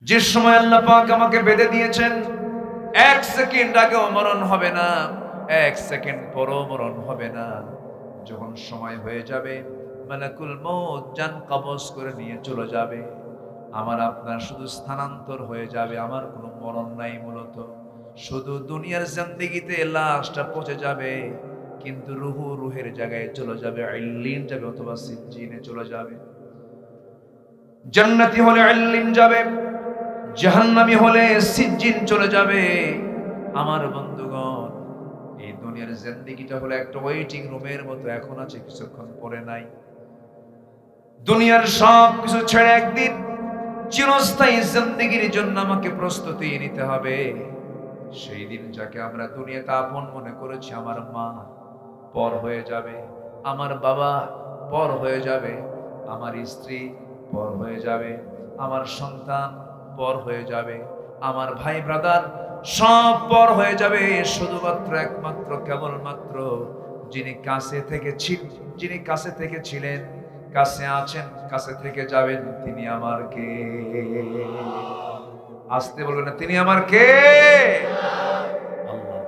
যে সময় আল্লাহ পাক আমাকে বেঁধে দিয়েছেন, 1 সেকেন্ড আগেও মরণ হবে না, 1 সেকেন্ড পরও মরণ হবে না। যখন সময় হয়ে যাবে, মালাকুল মউত জান কবজ করে নিয়ে চলে যাবে। আমার আপনার শুধু স্থানান্তর হয়ে যাবে, আমার কোনো মরণ নাই। মূলত শুধু দুনিয়ার জিন্দেগিতে লাশটা পচে যাবে, কিন্তু রুহের জায়গায় চলে যাবে, ইল্লিন যাবে অথবা সিজ্জিনে চলে যাবে। জান্নাতি হলে ইল্লিন যাবে, জাহান্নামী হলে সিজ্জিন চলে যাবে। আমার বন্ধুগণ, এই দুনিয়ার জিন্দেগিটা হলো একটা ওয়েটিং রুমের মতো, এখন আছে, কিছুক্ষণ পরে নাই। দুনিয়ার সব কিছু ছেড়ে একদিন চিরস্থায়ী জিন্দেগির জন্য আমাকে প্রস্তুতি নিতে হবে। সেই দিন যাকে আমরা দুনিয়াতে আপন মনে করেছি, আমার মা পর হয়ে যাবে, আমার বাবা পর হয়ে যাবে, আমার স্ত্রী পর হয়ে যাবে, আমার সন্তান পর হয়ে যাবে, আমার ভাই ব্রাদার সব পর হয়ে যাবে। শুধুমাত্র একমাত্র কেবলমাত্র যিনি কাছে থেকে ছিলেন, কাছে আছেন, কাছে থেকে যাবেন, তিনি আমার কে? আসতে বলবেন না, তিনি আমার কে? আল্লাহ।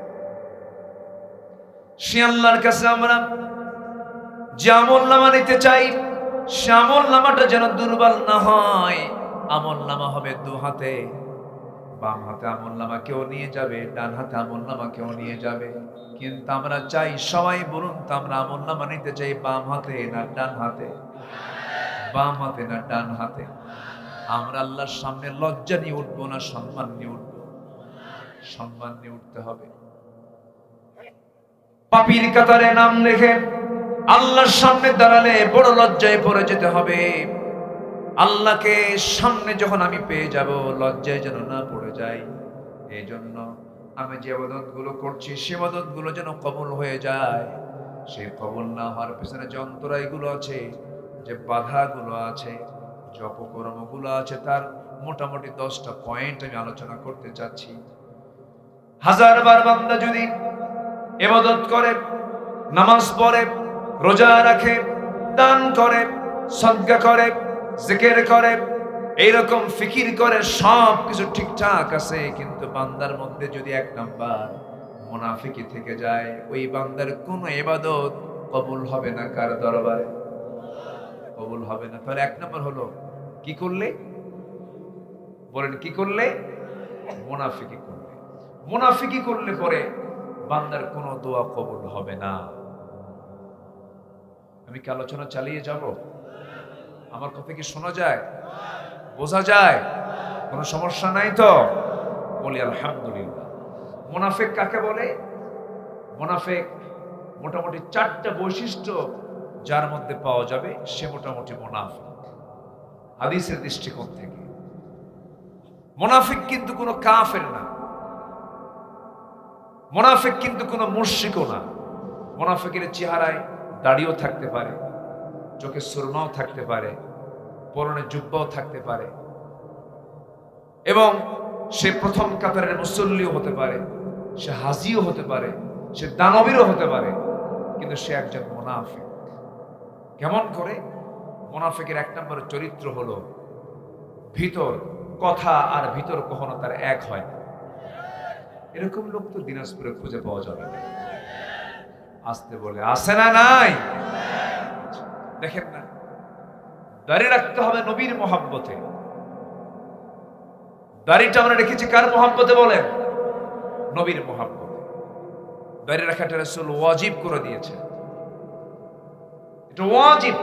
সে আল্লাহর কাছে আমরা যে আমলনামা নিতে চাই, সে আমলনামাটা যেন দুর্বল না হয়। আমলনামা হবে দু হাতে, বাম হাতে আমলনামা কেউ নিয়ে যাবে, ডান হাতে আমলনামা কেউ নিয়ে যাবে। কিন্তু আমরা চাই, সবাই বলুন তো, আমরা আমলনামা নিতে চাই বাম হাতে না ডান হাতে? বাম হাতে না ডান হাতে? আমরা আল্লাহর সামনে লজ্জা নিয়ে উঠবো না সম্মান নিয়ে উঠবো? সম্মান নিয়ে উঠতে হবে। পাপীর কাতারে নাম লেখে আল্লাহর সামনে দাঁড়ালে বড় লজ্জায় পড়ে যেতে হবে। আল্লাহকে সামনে যখন আমি পেয়ে যাব, লজ্জায় যেন না পড়ে যাই। এই জন্য আমি যে ইবাদতগুলো করছি, সে ইবাদতগুলো যেন কবুল হয়ে যায়। সে কবুল না হওয়ার পেছনে যে অন্তরায়গুলো আছে, যে বাধাগুলো আছে, যে অপকর্মগুলো আছে, তার মোটামুটি 10টা পয়েন্ট আমি আলোচনা করতে চাচ্ছি। হাজারবার বান্দা যদি ইবাদত করে, নামাজ পড়ে, রোজা রাখে, দান করে, সাদকা করে, জিকির করে, এইরকম ফিকির করে, সব কিছু ঠিকঠাক আছে, কিন্তু বান্দার মধ্যে যদি 1 নাম্বার মুনাফিকি থেকে যায়, ওই বান্দার কোনো ইবাদত কবুল হবে না। কার দরবারে? কবুল হবে না। তাহলে 1 নাম্বার হলো কি করলে? বলেন কি করলে? মুনাফিকি করলে। মুনাফিকি করলে পরে বান্দার কোনো দোয়া কবুল হবে না। আমি কি আলোচনা চালিয়ে যাব? আমার কথা কি শোনা যায়, বোঝা যায়? কোনো সমস্যা নাই তো? বলি আলহামদুলিল্লাহ। মুনাফিক কাকে বলে? মুনাফিক মোটামুটি 4টা বৈশিষ্ট্য যার মধ্যে পাওয়া যাবে, সে মোটামুটি মুনাফিক হাদিসের দৃষ্টিকোণ থেকে। মুনাফিক কিন্তু কোনো কাফের না, মুনাফিক কিন্তু কোনো মুশরিকও না। মুনাফিকের চেহারায় দাড়িও থাকতে পারে, চোখে সুরমাও থাকতে পারে, পরনে জুব্বাও থাকতে পারে, এবং সে প্রথম কাতারের মুসল্লিও হতে পারে, সে হাজিও হতে পারে, সে দানবীরও হতে পারে, কিন্তু সে একজন মুনাফিক। কেমন করে? মুনাফিকের 1 নম্বর চরিত্র হলো ভিতর কথা আর ভিতর কখনো তার এক হয় না। এরকম লোক তো দিনাজপুরে খুঁজে পাওয়া যাবে না। আসতে বলে আসে না? নাই? দেখেন না, দাড়ি রাখতে হবে নবীর মহব্বতে। দাড়িটা আমরা রেখেছি কার মহব্বতে বলেন? নবীর মহব্বতে। দাড়ি রাখাটা রাসূল ওয়াজিব করে দিয়েছে, এটা ওয়াজিব।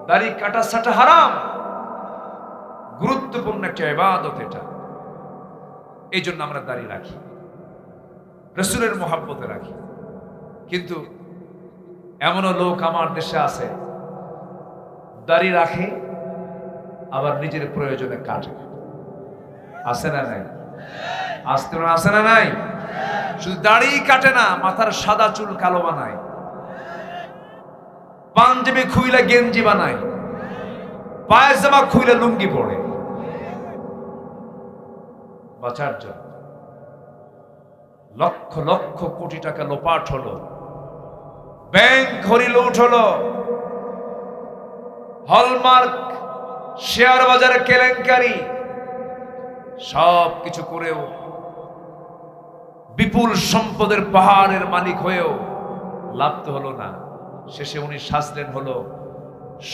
দাড়ি কাটা ছাটা হারাম, গুরুত্বপূর্ণ একটা ইবাদত এটা। এই জন্য আমরা দাড়ি রাখি, রাসূলের মহব্বতে রাখি। কিন্তু এমনও লোক আমার দেশে আছে, দাড়ি রাখে আবার নিজের প্রয়োজনে কাটে। আছে না নাই? আসতে আছে না নাই? শুধু দাড়ি কাটে না, মাথার সাদা চুল কালো বানায়, পাঞ্জাবি খুইলা গেঞ্জি বানায়, পায়জামা খুইলা লুঙ্গি পড়ে বাঁচার জন্য। লক্ষ লক্ষ কোটি টাকা লোপাট হলো, ব্যাংক ঘড়ি লুট হলো, হলমার্ক শেয়ার বাজারে কেলেঙ্কারি, সব কিছু করেও, বিপুল সম্পদের পাহাড়ের মালিক হয়েও লাভ তো হলো না। শেষে উনি সাজলেন হলো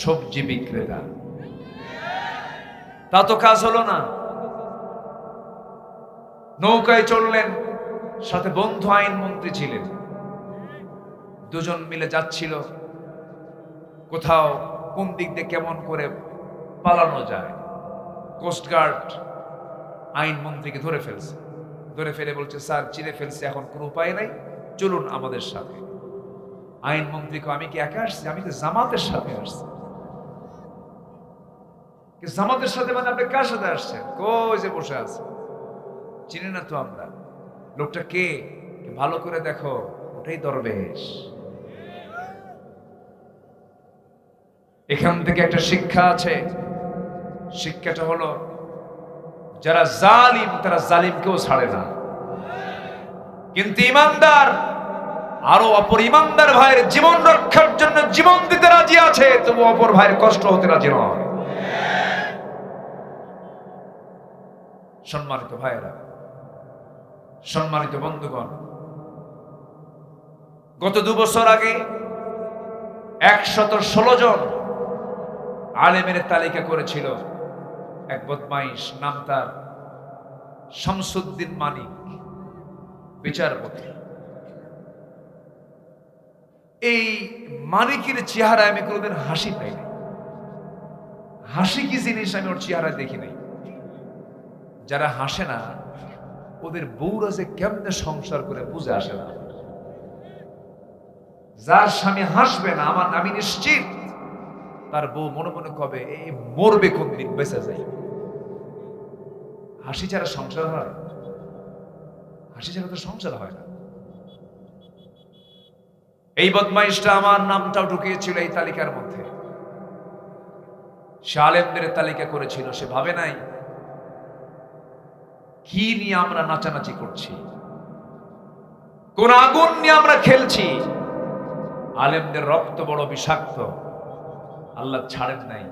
সবজি বিক্রেতা। তা তো কাজ হলো না। নৌকায় চললেন, সাথে বন্ধু আইনমন্ত্রী ছিলেন। দুজন মিলে যাচ্ছিল কোথাও কোন দিক দিয়ে কেমন করে পালানো যায়। কোস্টগার্ড আইনমন্ত্রীকে ধরে ফেলছে। ধরে ফেলে বলছে, স্যার চিনে ফেলছে, এখন কোনো উপায় নাই, চলুন আমাদের সাথে। আইনমন্ত্রীকে, আমি কি একা আসছি? আমি তো জামাতের সাথে আসছি। জামাতের সাথে মানে আপনি কার সাথে আসছেন? কই যে বসে আছে, চিনি না তো আমরা। লোকটা কে? ভালো করে দেখো, ওটাই দরবেশ। এখান থেকে একটা শিক্ষা আছে। শিক্ষাটা হলো, যারা জালিম তারা জালিমকেও ছাড়ে না, কিন্তু ইমানদার আরো অপর ইমানদার ভাইয়ের জীবন রক্ষার জন্য জীবন দিতে রাজি আছে, তবু অপর ভাইয়ের কষ্ট হতে রাজি নয়। সম্মানিত ভাইয়েরা, সম্মানিত বন্ধুগণ, গত 2 বছর আগে 116 জন আলেমের তালিকা করেছিল এক বদমাইশ, নাম তার শামসুদ্দিন মানিক, বিচারপতি। এই মানিকের চেহারায় আমি কোনোদিন হাসি পাইনি। হাসি কি জিনিস আমি ওর চেহারায় দেখি নাই। যারা হাসে না, ওদের বউরা যে কেমনে সংসার করে বুঝে আসে না। যার স্বামী হাসবে না, আমি নিশ্চিত তার বউ মনে মনে কবে, এই মরবে কোন দিন, বেঁচে যাই। হাসি ছাড়া সংসার হয়? হাসি ছাড়া তো সংসার হয় না। এই বদমাইশটা আমার নামটাও ঢুকিয়েছিল এই তালিকার মধ্যে। সে আলেমদের তালিকা করেছিল। সে ভাবে নাই কি নিয়ে আমরা নাচানাচি করছি, কোন আগুন নিয়ে আমরা খেলছি। আলেমদের রক্ত বড় বিষাক্ত, আল্লাহ ছাড়েন নাই।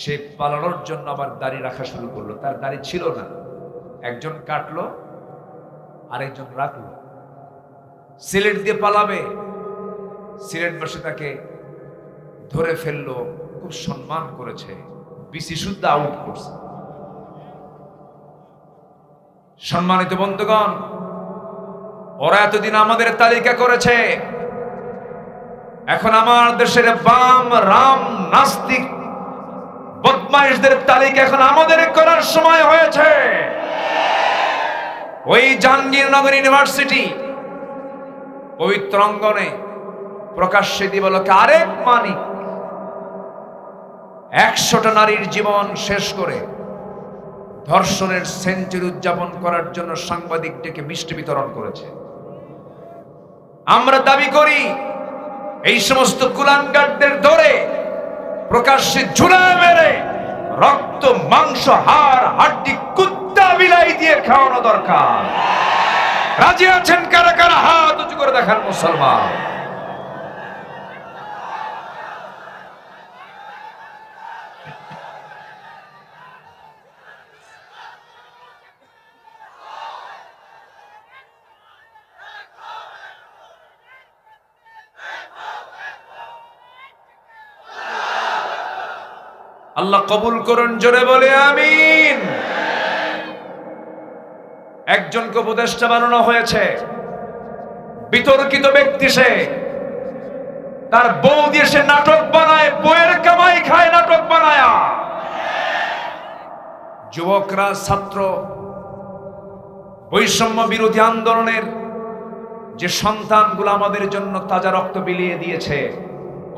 সে পালানোর জন্য আবার দাড়ি রাখা শুরু করলো। তার দাড়ি ছিল না, একজন কাটলো, আরেকজন রাখলো। সিলেট দিয়ে পালাবে, সিলেট বসে তাকে ধরে ফেললো, খুব সম্মান করেছে, বিসি শুদ্ধ আউট করছে। সম্মানিত বন্ধুগণ, ওরা এতদিন আমাদের তালিকা করেছে, এখন আমার দেশের বাম রাম নাস্তিক বদমাইশদের তালিকা এখন আমাদের করার সময় হয়েছে। ওই জাহাঙ্গীরনগর ইউনিভার্সিটি পবিত্র অঙ্গনে প্রকাশ্যে দিবলোকে আরেক মানিক 100টা নারীর জীবন শেষ করে ধর্ষণের সেঞ্চুরি উদযাপন করার জন্য সাংবাদিক ডেকে মিষ্টি বিতরণ করেছে। আমরা দাবি করি, এই সমস্ত কুলাঙ্গারদের ধরে প্রকাশ্যে ঝুলায় মেরে রক্ত মাংস হাড় হাড্ডি কুত্তা বিলাই দিয়ে খাওয়ানো দরকার। রাজি আছেন কারা কারা? হাত উঁচু করে দেখান মুসলমান। আল্লাহ কবুল করুন, জোরে বলে আমিন। একজনকে উপদেষ্টা বানানো হয়েছে, বিতর্কিত ব্যক্তি সে। তার বউ দিয়ে সে নাটক বানায়, বউয়ের কামাই খায় নাটক বানায়া। যুবকরা, ছাত্র বৈষম্য বিরোধী আন্দোলনের যে সন্তানগুলো আমাদের জন্য তাজা রক্ত বিলিয়ে দিয়েছে,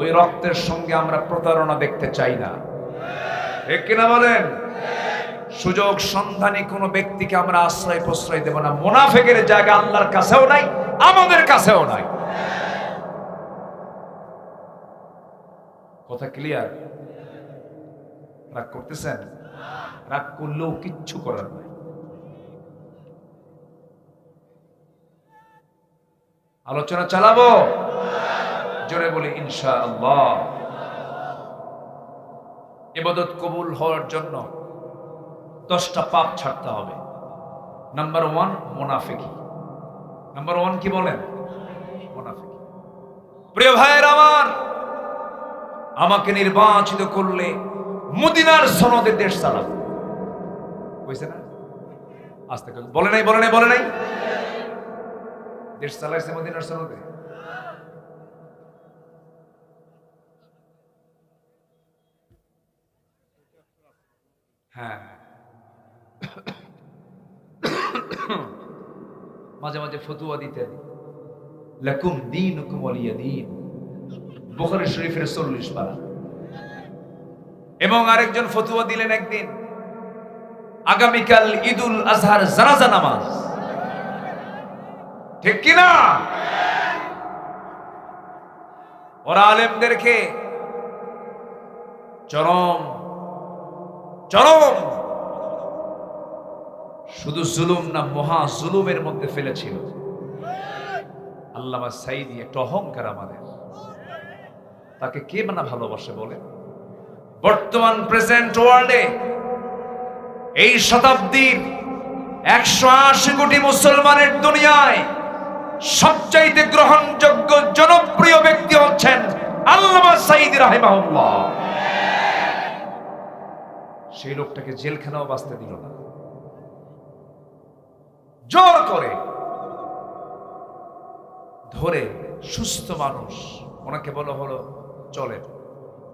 ওই রক্তের সঙ্গে আমরা প্রতারণা দেখতে চাই না। ঠিক কিনা বলেন? সুযোগ সন্ধানী কোন ব্যক্তিকে আমরা আশ্রয় প্রশ্রয় দেব না। মুনাফিকের জায়গা আল্লাহর কাছেও নাই, আমাদের কাছেও নাই। কথা ক্লিয়ার? রাগ করতেছেন? রাগ করলেও কিচ্ছু করার নাই। আলোচনা চালাবো, জোরে বলি ইনশাআল্লাহ। ইবাদত কবুল হওয়ার জন্য 10টা পাপ ছাড়তে হবে। নাম্বার 1 মুনাফিকি। নাম্বার 1 কি বলেন? মুনাফিকি। প্রিয় ভাইয়ের আমার, আমাকে নির্বাচিত করলে মদিনার সনদে দেশ চালাবো, বুঝছে না? আস্তে করে বলে নাই, বলে নাই, বলে নাই। দেশ চালাইছে মদিনার সনদে। হ্যাঁ, মাঝে মাঝে ফতুয়া দিতেন, লাকুম দীনুকুম ওয়ালিয়া দীন, বুখারী শরীফের 40 পারা। এবং আরেকজন ফতুয়া দিলেন একদিন, আগামীকাল ঈদুল আজহার জানাজা নামাজ, ঠিক কিনা? ওরা আলেমদেরকে চরম চরম শুধু জুলুম না, মহা জুলুমের মধ্যে ফেলেছিল। আল্লামা সাঈদী একটা অহংকার আমাদের, তাকে কে না ভালোবাসে বলে? বর্তমান প্রেজেন্ট ওয়ার্ল্ডে এই শতাব্দীর 180 কোটি মুসলমানের দুনিয়ায় সবচাইতে গ্রহণযোগ্য জনপ্রিয় ব্যক্তি হচ্ছেন আল্লামা সাঈদী রাহিমাহুল্লাহ। সেই লোকটাকে জেলখানাও বাঁচতে দিল না, জোর করে ধরে। সুস্থ মানুষ, ওনাকে বলা হলো চলেন।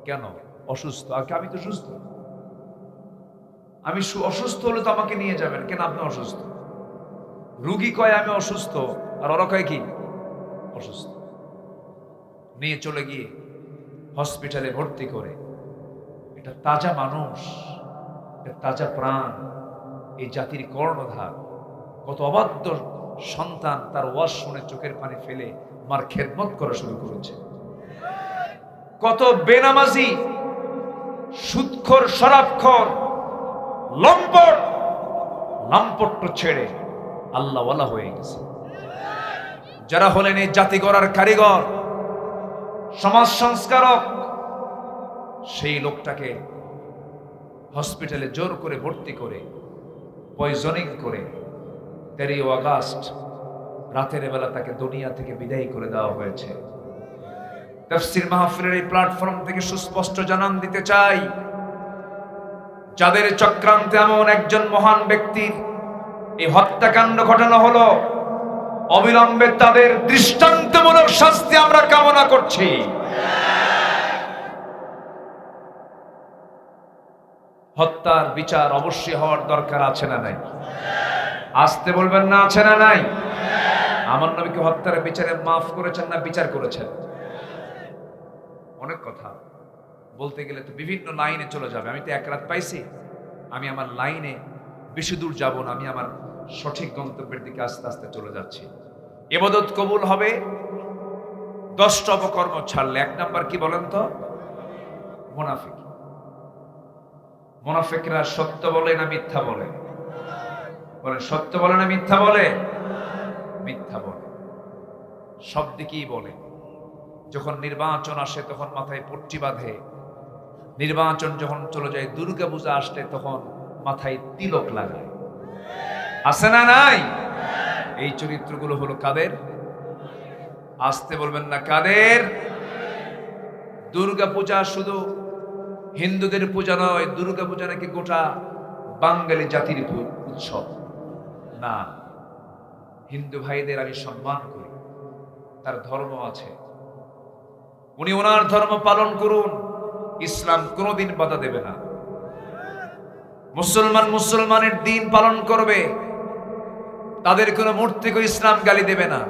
কেন? অসুস্থ। আমি তো সুস্থ, আমি অসুস্থ হলে তো আমাকে নিয়ে যাবেন কেন? আপনি অসুস্থ। রুগী কয় আমি অসুস্থ, আর ওরা কয় কি? অসুস্থ। নিয়ে চলে গিয়ে হসপিটালে ভর্তি করে। এটা তাজা মানুষ, এটা তাজা প্রাণ, এই জাতির কর্ণধার। কত অবাধ্য সন্তান তার ওয়াজ শুনে চোখের পানি ফেলে মার খেদমত করা শুরু করেছে। কত বেনামাজি, সুদখোর, শরাবখোর, লম্পট, লাম্পট্য ছেড়ে আল্লাহওয়ালা হয়ে গেছে। যারা হলেন এই জাতি গড়ার কারিগর, সমাজ সংস্কারক, সেই লোকটাকে হসপিটালে জোর করে ভর্তি করে, পয়জনিং করে 13 আগস্ট রাতের বেলা তাকে দুনিয়া থেকে বিদায় করে দেওয়া হয়েছে। তাফসীর মাহফিলের এই প্ল্যাটফর্ম থেকে সুস্পষ্ট জানান দিতে চাই, যাদের চক্রান্তে এমন একজন মহান ব্যক্তির এই হত্যাকাণ্ড ঘটানো হলো, অবিলম্বে তাদের দৃষ্টান্তমূলক শাস্তি আমরা কামনা করছি। হত্যার বিচার অবশ্যই হওয়ার দরকার আছে না নাই? আসতে বলবেন না, আছে না নাই? আমার নবীকে হত্যার বিচারে মাফ করেছেন না বিচার করেছেন? অনেক কথা বলতে গেলে তো বিভিন্ন লাইনে চলে যাবে। আমি তো এক রাত পাইছি, আমি আমার লাইনে বেশি দূর যাব না, আমি আমার সঠিক গন্তব্যের দিকে আস্তে আস্তে চলে যাচ্ছি। ইবাদত কবুল হবে 10টা অপকর্ম ছাড়লে। 1 নাম্বার কি বলেন তো? মুনাফিক। মুনাফিকরা সত্য বলে না মিথ্যা বলে? বলেন, সত্য বলে না মিথ্যা বলে? মিথ্যা বলে। সব দিকেই বলে। যখন নির্বাচন আসে তখন মাথায় পট্টি বাঁধে, নির্বাচন যখন চলে যায়, দুর্গা পূজা আসলে তখন মাথায় তিলক লাগায়। আছে না নাই? এই চরিত্রগুলো হলো কাদের? আসতে বলবেন না, কাদের? দুর্গা পূজা শুধু হিন্দুদের পূজা নয়, দুর্গা পূজা নাকি গোটা বাঙালি জাতির উৎসব। না, হিন্দু ভাইদের আমি সম্মান করি, তার ধর্ম আছে, উনি ওনার ধর্ম পালন করুন, ইসলাম কোনোদিন বাধা দেবে না। মুসলমান মুসলমানের দিন পালন করবে, তাদের কোনো মূর্তিকে ইসলাম গালি দেবে না,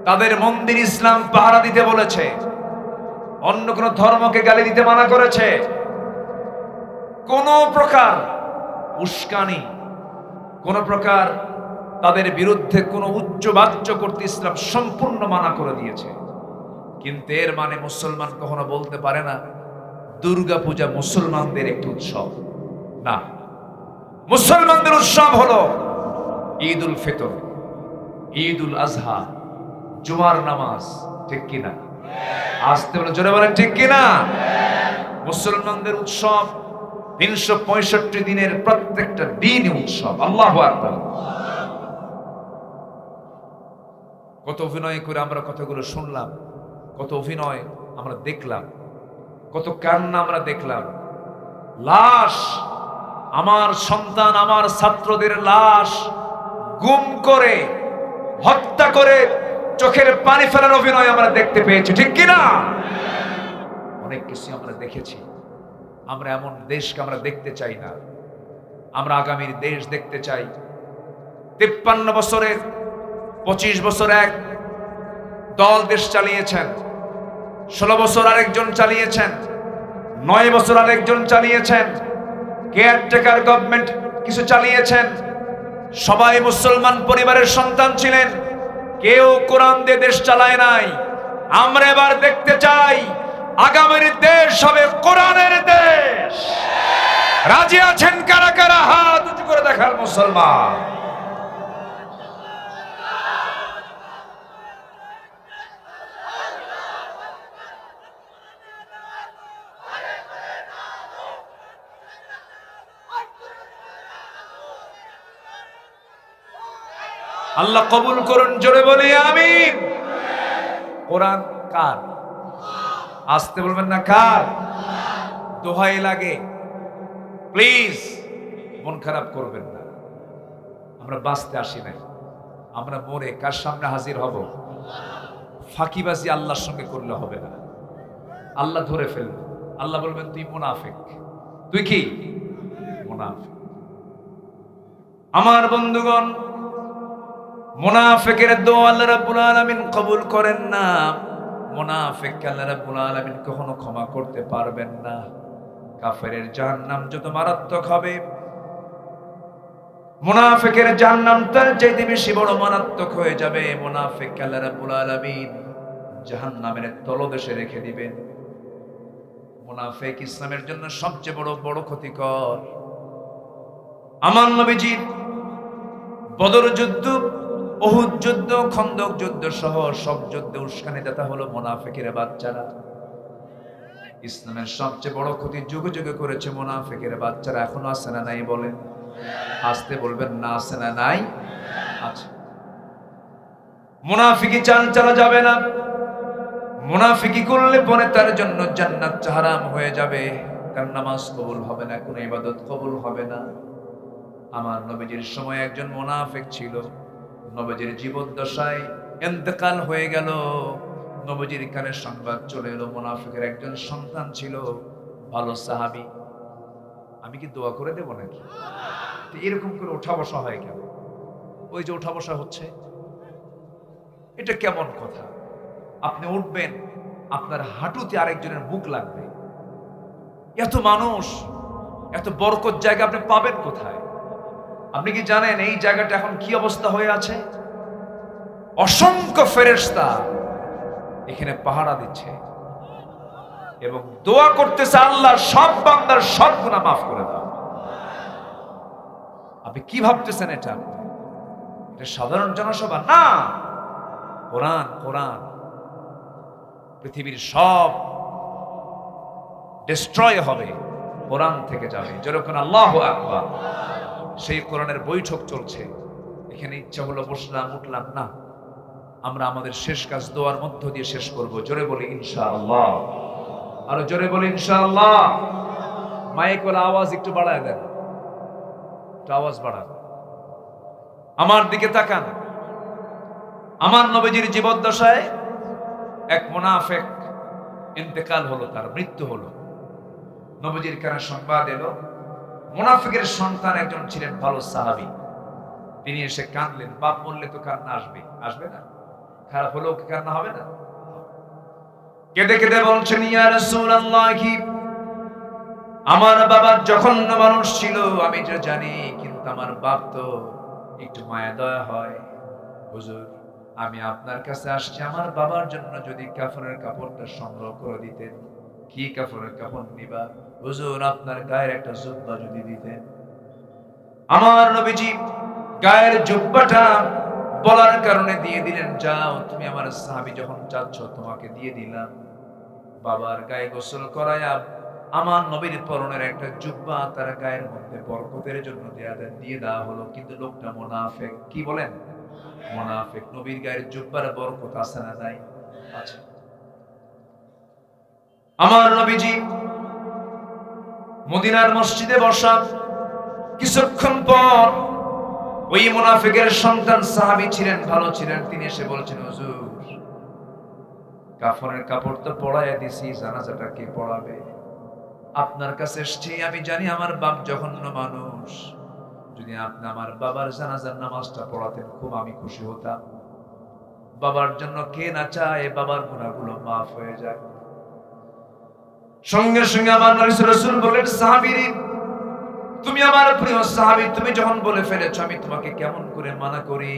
তাদের মন্দির ইসলাম পাহারা দিতে বলেছে, অন্য কোন ধর্মকে গালি দিতে মানা করেছে। কোন প্রকার উস্কানি, কোন প্রকার তাদের বিরুদ্ধে কোন উচ্চবাচ্য করতে ইসলাম সম্পূর্ণ মানা করে দিয়েছে। কিন্তু এর মানে মুসলমান কখনো বলতে পারে না দুর্গা পূজা মুসলমানদের একটি উৎসব। না, মুসলমানদের উৎসব হলো ঈদ উল ফিতর, ঈদ উল আজহা, জুমার নামাজ, ঠিক কিনা? আসতে বলে জোরে বলেন, ঠিক কিনা? মুসলমানদের উৎসব 365 দিনের প্রত্যেকটা দিন উৎসব। আল্লাহু আকবার। কত অভিনয় করে আমরা কথাগুলো শুনলাম, কত অভিনয় আমরা দেখলাম, কত কান্না আমরা দেখলাম। লাশ, আমার সন্তান, আমার ছাত্রদের লাশ গুম করে, হত্যা করে চোখের পানি ফেলার অভিনয় আমরা দেখতে পেয়েছি, ঠিক কিনা? অনেক কিছু আমরা দেখেছি। আমরা এমন দেশকে আমরা দেখতে চাই না। আমরা আগামীর দেশ দেখতে চাই। 53 বছরের 25 বছর এক দল দেশ চালিয়েছেন, 16 বছর আরেকজন চালিয়েছেন, 9 বছর আরেকজন চালিয়েছেন, কেয়ারটেকার গভর্নমেন্ট কিছু চালিয়েছেন। সবাই মুসলমান পরিবারের সন্তান ছিলেন, কেউ কোরআন দিয়ে দেশ চালায় নাই। আমরা এবার দেখতে চাই আগামীর দেশ হবে কোরআনের দেশ। রাজি আছেন কারা কারা? হাত উঁচু করে দেখার মুসলমান। আল্লাহ কবুল করুন, জোরে বলি আমিন। কোরআন কার? আসতে বলবেন না, কার? দোহাই লাগে, প্লিজ মন খারাপ করবেন না। আমরা বাঁচতে আসি নাই, আমরা মরে কার সামনে হাজির হব? ফাঁকিবাজি আল্লাহর সঙ্গে করলে হবে না। আল্লাহ ধরে ফেলবে, আল্লাহ বলবেন তুই মুনাফিক। তুই কি মুনাফিক? আমার বন্ধুগণ, মুনাফিকের দোয়া আল্লাহ রাব্বুল আলামিন কবুল করেন না। মুনাফিককে আল্লাহ রাব্বুল আলামিন কখনো ক্ষমা করতে পারবেন না। কাফেরের জাহান্নাম যত মারাত্মক হবে, মুনাফিকের জাহান্নামটা চাইতে বেশি বড় মারাত্মক হয়ে যাবে। মুনাফিককে আল্লাহ রাব্বুল আলামিন জাহান্নামের তলদেশে রেখে দিবেন। মুনাফিক ইসলামের জন্য সবচেয়ে বড় ক্ষতিকর। আমার নবীজি বদর যুদ্ধ, উহুদ যুদ্ধ, খন্দক যুদ্ধ সহ সব যুদ্ধে উস্কানিদাতা হলো মুনাফিকের বাচ্চারা। ইসলামের সবচেয়ে বড় ক্ষতি যুগে যুগে করেছে মুনাফিকের বাচ্চারা। এখনো আছে না নাই? বলেন, আসতে বলবেন না, আছে না নাই? আছে। মুনাফিকি চাল চালা যাবে না। মুনাফিকি করলে পরে তার জন্য জান্নাত হারাম হয়ে যাবে। তার নামাজ কবুল হবে না, কোনো ইবাদত কবুল হবে না। আমার নবীজির সময় একজন মুনাফিক ছিল, নবীজির জীবদ্দশায় ইন্তেকাল হয়ে গেল। নবীজির কানে সংবাদ চলে এলো মুনাফিকের একজন সন্তান ছিল, ভালো সাহাবী। আমি কি দোয়া করে দেব নাকি? এরকম করে ওঠা বসা হয় কেন? ওই যে ওঠা বসা হচ্ছে, এটা কেমন কথা? আপনি উঠবেন, আপনার হাঁটুতে আরেকজনের বুক লাগবে। এত মানুষ, এত বরকত জায়গা আপনি পাবেন কোথায়? আপনি কি জানেন এই জায়গাটা এখন কি অবস্থা হয়ে আছে? অসংখ্য ফেরেশতা এখানে পাহারা দিচ্ছে এবং দোয়া করতেছে, আল্লাহ সব বান্দার সব গুনাহ মাফ করে দাও। আপনি কি ভাবতেছেন এটা সাধারণ জনসভা না? কোরআন, কোরআন পৃথিবীর সব ডিস্ট্রয় হবে, কোরআন থেকে যাবে। যেরকম আল্লাহু আকবার, সেই কোরআনের বৈঠক চলছে। এখানে ইচ্ছা হলো বসলাম, উঠলাম না। আমরা আমাদের শেষ কাজ দোয়ার মধ্য দিয়ে শেষ করব। জোরে বলি ইনশাআল্লাহ, আরো জোরে বলি ইনশাআল্লাহ। মাইক ওলা আওয়াজ একটু বাড়ায় দেন, একটু আওয়াজ বাড়ান। আমার দিকে তাকান। আমার নবীজির জীবদ্দশায় এক মুনাফিক ইন্তেকাল হলো, তার মৃত্যু হলো। নবীজির কানে সংবাদ এলো। মুনাফিকের সন্তান একজন ছিলেন ভালো সাহাবী, তিনি এসে কাঁদলেন। বাপ বললে তো কান্না আসবে, আসবে না? খারাপ হলেও কি কান্না হবে না? কেঁদে কেঁদে বলছেন, ইয়া রাসূলুল্লাহ, আমার বাবা জঘন্য মানুষ ছিল, আমি তো জানি, কিন্তু আমার বাপ তো একটু মায়া দয়া হয়। হুজুর, আমি আপনার কাছে আসছি, আমার বাবার জন্য যদি কাফনের কাপড়টা সংগ্রহ করে দিতেন। কি কাফনের কাপড় নিবা? হুজুর, আপনার গায়ের একটা জুব্বা যদি দিতেন। আমার নবীজি গায়ের জুব্বাটা বলার কারণে দিয়ে দিলেন, যাও তুমি আমার সাহাবী, যখন চাচ্ছ তোমাকে দিয়ে দিলাম। বাবার গায়ে গোসল করায়া আমার নবীর পরনের একটা জুব্বা তার গায়ের মধ্যে বরকতের জন্য দিয়ে দেওয়া হলো, কিন্তু লোকটা মুনাফিক। কি বলেন? মুনাফিক। নবীর গায়ের জুব্বার বরকত আছে না নাই? আছে। আমার নবীজি মদিনার মসজিদে বসা, কিছুক্ষণ পর ওই মুনাফিকের সন্তান সাহাবী ছিলেন, ভালো ছিলেন, তিনি এসে বলছেন, হুজুর কাফনের কাপড় তো পরাইয়া দিছি, জানাজাটা কে পড়াবে? আপনার কাছে এসেছি, আমি জানি আমার বাপ জঘন্য মানুষ, যদি আপনি আমার বাবার জানাজার নামাজটা পড়াতেন খুব আমি খুশি হতাম। বাবার জন্য কে না চায় বাবার গুনাহগুলো মাফ হয়ে যায়। সঙ্গে সঙ্গে আমার নবী রাসূল বলেন, সাহাবীরে তুমি আমার প্রিয় সাহাবী, তুমি যখন বলে ফেলেছো আমি তোমাকে কেমন করে মানা করি?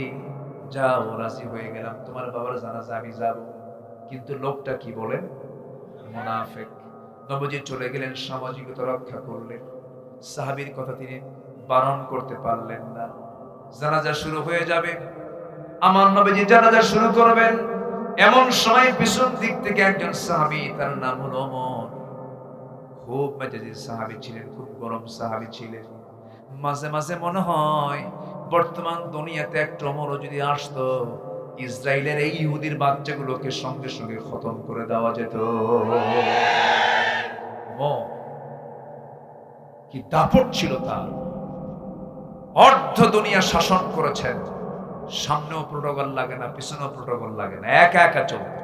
যাও, রাজি হয়ে গেলাম, তোমার বাবার জানাজা আমি যাব। কিন্তু লোকটা কি বলেন? মুনাফিক। নবীজি চলে গেলেন, সামাজিকতা রক্ষা করলেন, সাহাবীর কথা তিনি বারণ করতে পারলেন না। জানাজা শুরু হয়ে যাবে, আমার নবীজি জানাজা শুরু করবেন, এমন সময় পিছন দিক থেকে একজন সাহাবী, তার নাম হলো ওমর, খুব মেজাজি সাহাবী ছিলেন, খুব গরম সাহাবী ছিলেন। মাঝে মাঝে মনে হয় বর্তমান দুনিয়াতে একটা ওমরও যদি আসতো, ইসরায়েলের এই ইহুদির বাচ্চাগুলোকে সঙ্গে সঙ্গে খতম করে দেওয়া যেত। কি দাপট ছিল তার! অর্ধ দুনিয়া শাসন করেছেন, সামনেও প্রোটোকল লাগে না, পিছনেও প্রোটোকল লাগে না, একা একা চলতে।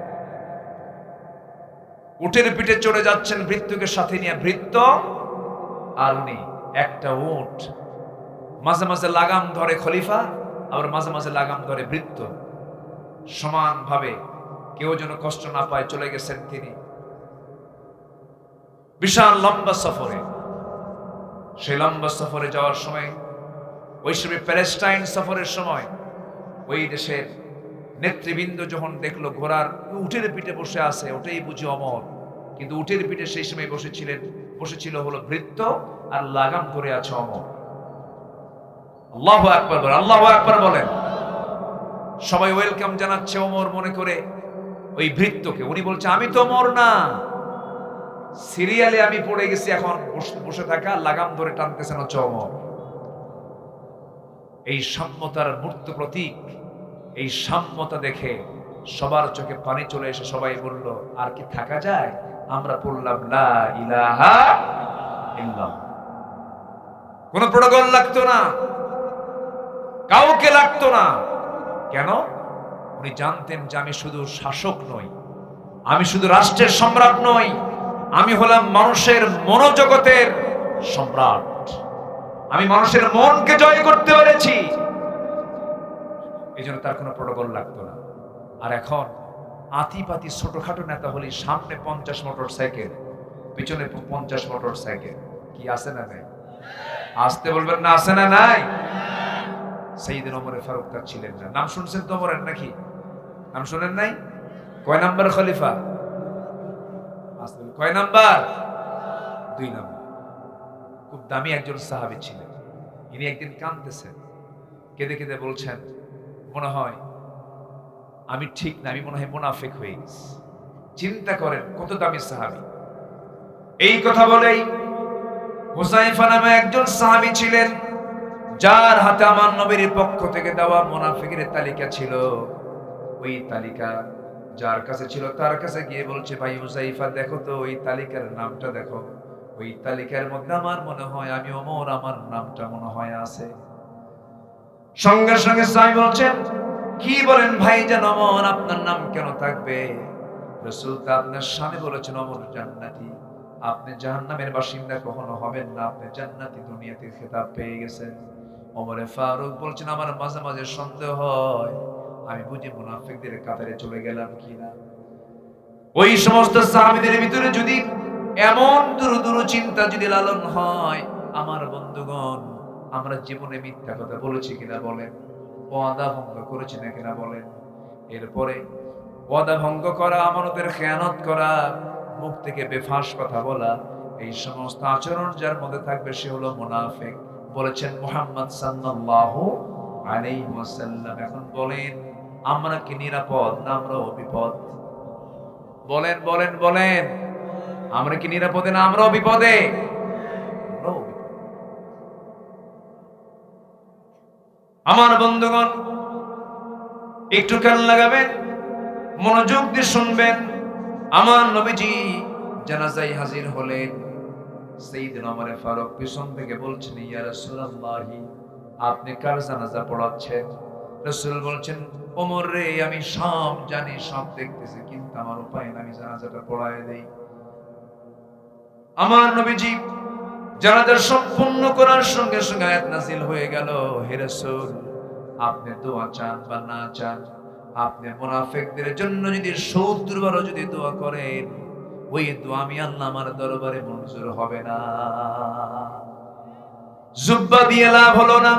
উটের পিঠে চড়ে যাচ্ছেন ভৃত্যকে সাথে নিয়ে, ভৃত্য আর উনি একটা উট। মাঝে মাঝে লাগাম ধরে খলিফা, আবার মাঝে মাঝে লাগাম ধরে ভৃত্য, সমানভাবে, কেউ যেন কষ্ট না পায়। চলে গেছেন তিনি বিশাল লম্বা সফরে। সেই লম্বা সফরে যাওয়ার সময়, ওই সময় প্যালেস্টাইন সফরের সময়, ওই দেশের নেতৃবৃন্দ যখন দেখলো ঘোড়ার উটের পিঠে বসে আছে, ওটাই বুঝি অমর, কিন্তু উটের পিঠে সেই সময় বসেছিল হলো ভৃত্য, আর লাগাম ধরে আছে অমর। আল্লাহু আকবার বলেন, আল্লাহু আকবার বলেন। সবাই ওয়েলকাম জানাচ্ছে ওমর মনে করে ওই ভৃত্যকে। উনি বলছে, আমি তো ওমর না, সিরিয়ালে আমি পড়ে গেছি, এখন বসে থাকা, লাগাম ধরে টানতেছেন হচ্ছে ওমর। এই সাম্যতার মূর্ত প্রতীক, এই সাম্যতা দেখে সবার চোখে পানি চলে এসে সবাই বলল, আর কি থাকা যায়? আমরা পড়লাম লা ইলাহা ইল্লাল্লাহ। কোন প্রোটোকল লাগতো না, কাউকে লাগতো না। কেন? উনি জানতেন যে আমি শুধু শাসক নই, আমি শুধু রাষ্ট্রের সম্রাট নই, আমি হলাম মানুষের মনোজগতের সম্রাট। আমি মানুষের মনকে জয় করতে পেরেছি, এই জন্য তার কোনো প্রোটোকল লাগতো না। আর এখন আতিপাতি ছোটখাটো নেতা হলে সামনে 50 মোটর সাইকেল, পিছনে 50 মোটর সাইকেল। কি আছে না নাই? আসতে বলবেন না, আছে না নাই? সাইয়েদনা ওমর ফারুক তার ছিলেন না। নাম শুনছেন তো ওমরের নাকি? নাম শুনেন নাই? কয় নাম্বার খলিফা? আসলে কয় নাম্বার? 2 নাম্বার। খুব দামি একজন সাহাবী ছিলেন। ইনি একদিন কাঁদতেছেন, কেঁদে কেঁদে বলছেন, মনে হয় আমি ঠিক না, আমি মনে হয় মুনাফিক হয়ে গেছি। চিন্তা করেন কত দামি সাহাবী। এই কথা বলেই হুযায়ফা নামে একজন সাহাবী ছিলেন, যার হাতে আমার নবীর পক্ষ থেকে দেওয়া মুনাফিকের তালিকা ছিল। ওই তালিকা যার কাছে ছিল তার কাছে গিয়ে বলছে, ভাই হুযায়ফা দেখো তো ওই তালিকার নামটা দেখো, ওই তালিকার মধ্যে আমার মনে হয় আমি ওমর, আমার নামটা মনে হয় আছে। সঙ্গে সঙ্গে সাহাবী বলছেন, কি বলেন ভাইজান ওমর, আপনার নাম কেন থাকবে? রাসূল তা আপনার শানে বলেছেন ওমর জান্নাতি, আপনি জাহান্নামের বাসিন্দা কখনো হবেন না, আপনি জান্নাতি দুনিয়াতে খেতাব পেয়ে গেছেন। ওমরে ফারুক বলছেন, আমার মাঝে মাঝে সন্দেহ হয় আমি বুঝি মুনাফিকদের কাতারে চলে গেলাম কিনা। ওই সমস্ত সাহাবীদের ভিতরে যদি এমন দুরু চিন্তা যদি লালন হয়, আমার বন্ধুগণ, আমরা জীবনে মিথ্যা কথা বলেছি কিনা বলেন, ওয়াদা ভঙ্গ করেছি না কিনা বলেন। এরপরে ওয়াদা ভঙ্গ করা, আমানতের খেয়ানত করা, মুখ থেকে বেফাঁস কথা বলা, এই সমস্ত আচরণ যার মধ্যে থাকবে সে হলো মুনাফিক, বলেছেন মুহাম্মদ সাল্লাল্লাহু আলাইহি ওয়াসাল্লাম। এখন বলেন, আমরা কি নিরাপদ না আমরাও বিপদ? বলেন বলেন বলেন। আমরা কি নিরাপদে না আমরাও বিপদে? আমার বন্ধুগণ, একটু কান লাগাবেন, মনোযোগ দিয়ে শুনবেন। আমার নবীজি জানাজায় হাজির হলেন। সাইয়েদনা ওমর ফারুক পিছন থেকে বলছেন, ইয়া রাসূলুল্লাহ, আপনি কার জানাজা পড়াচ্ছেন? রাসূল বলছেন, ওমর রে, আমি সব জানি, সব দেখতেছি, কিন্তু আমার উপায় না, আমি জানাজাটা পড়ায় দেই। আমার নবীজি জানাজা সম্পূর্ণ করার সঙ্গে সঙ্গে আয়াত নাযিল হয়ে গেল, হে রাসূল, আপনি দোয়া চান বা না চান, আপনি মুনাফিকদের জন্য যদি ৭০ বারও যদি দোয়া করেন, ওই দোয়া আমি আল্লাহ আমার দরবারে মঞ্জুর হবে না। জুব্বা দিয়ে লাভ হলো না,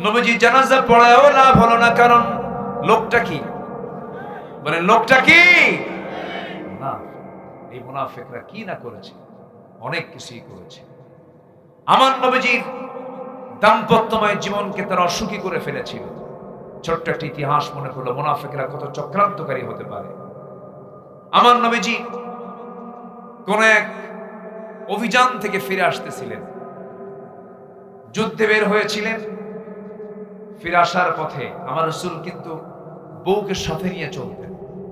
নবীজি জানাজা পড়ায়ও লাভ হলো না। কারণ লোকটা কি? মানে লোকটা কি? না, এই মুনাফিকরা কি না করেছে, অনেক কিছুই করেছে। আমার নবীজির দাম্পত্যময় জীবনকে তারা অসুখী করে ফেলেছিল। ছোট্ট একটা ইতিহাস মনে করলো, মুনাফিকরা কত চক্রান্তকারী হতে পারে। আমার নবীজি কোন এক অভিযান থেকে ফিরে আসতেছিলেন, যুদ্ধে বের হয়েছিলেন। ফিরে আসার পথে আমার রাসূল কিন্তু বউকে সাথে নিয়ে চলতেন।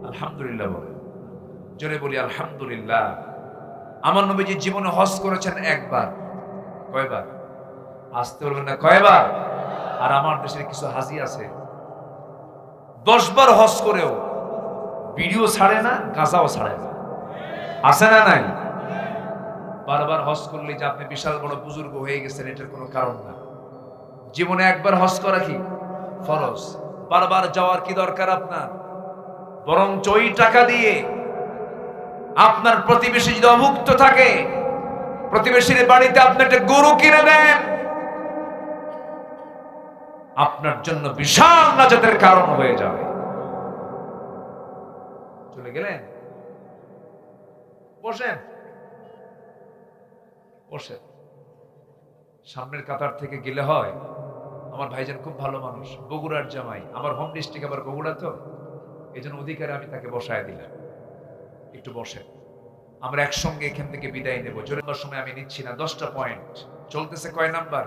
আলহামদুলিল্লাহ বলে, জোরে বলি আলহামদুলিল্লাহ। আমার নবীজি জীবনে হজ করেছেন একবার। কয়বার? আসতে বলবেন না, কয়বার? আর আমার দেশের কিছু হাজি আছে 10 বার হজ করেও ভিডিও ছাড়ে না, গাঁজাও ছাড়ে না। আছে না নাই? বারবার হজ করলে যে আপনি বিশাল বড় বুজুর্গ হয়ে গেছেন, এটার কোনো কারণ না। জীবনে একবার হজ করা কি ফরজ? বারবার যাওয়ার কি দরকার আপনার? বরং ওই টাকা দিয়ে আপনার প্রতিবেশী যদি অভুক্ত থাকে, প্রতিবেশীর বাড়িতে আপনি একটা গরু কিনে দেন, আপনার জন্য বিশাল নাজাতের কারণ হয়ে যাবে। চলে গেলেন? বসেন, বসেন। সামনের কাতার থেকে গেলে হয়। আমার ভাইজান খুব ভালো মানুষ, বগুড়ার জামাই, আমার হোম ডিস্ট্রিক্ট আবার বগুড়া, তো এই জন্য অধিকারে আমি তাকে বসায় দিলাম। একটু বসেন, আমরা একসঙ্গে এখান থেকে বিদায় নেব। জোরে সময় আমি নিচ্ছি না। 10টা পয়েন্ট চলতেছে। কয় নাম্বার?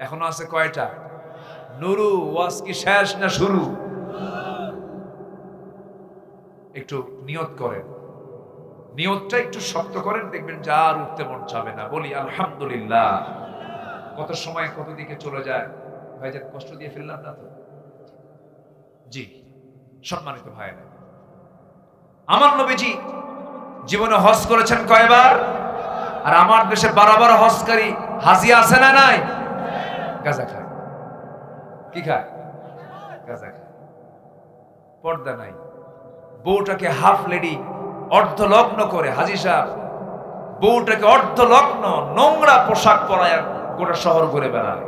এখনো আছে কয়টা? নুরু, ওয়াজ কি শেষ না শুরু? একটু নিয়ত করেন, নিয়তটা একটু শক্ত করেন, দেখবেন যা আর উঠতে মন চাবে না। বলি আলহামদুলিল্লাহ। কত সময় কত দিকে চলে যায়। ভাইজান কষ্ট দিয়ে ফেললাম না তো? জি, সম্মানিত ভাইরা, আমার নবীজি জীবনে হজ করেছেন কয়বার? আর আমার দেশে বারবার হজকারী হাজি আছে না নাই? গাঁজা খায়। কি খায়? গাঁজা খায়। পর্দা নাই, বউটাকে হাফ লেডি অর্ধলগ্ন করে, হাজি সাহেব বউটাকে অর্ধলগ্ন নোংরা পোশাক পরায় গোটা শহর ঘুরে বেড়ায়।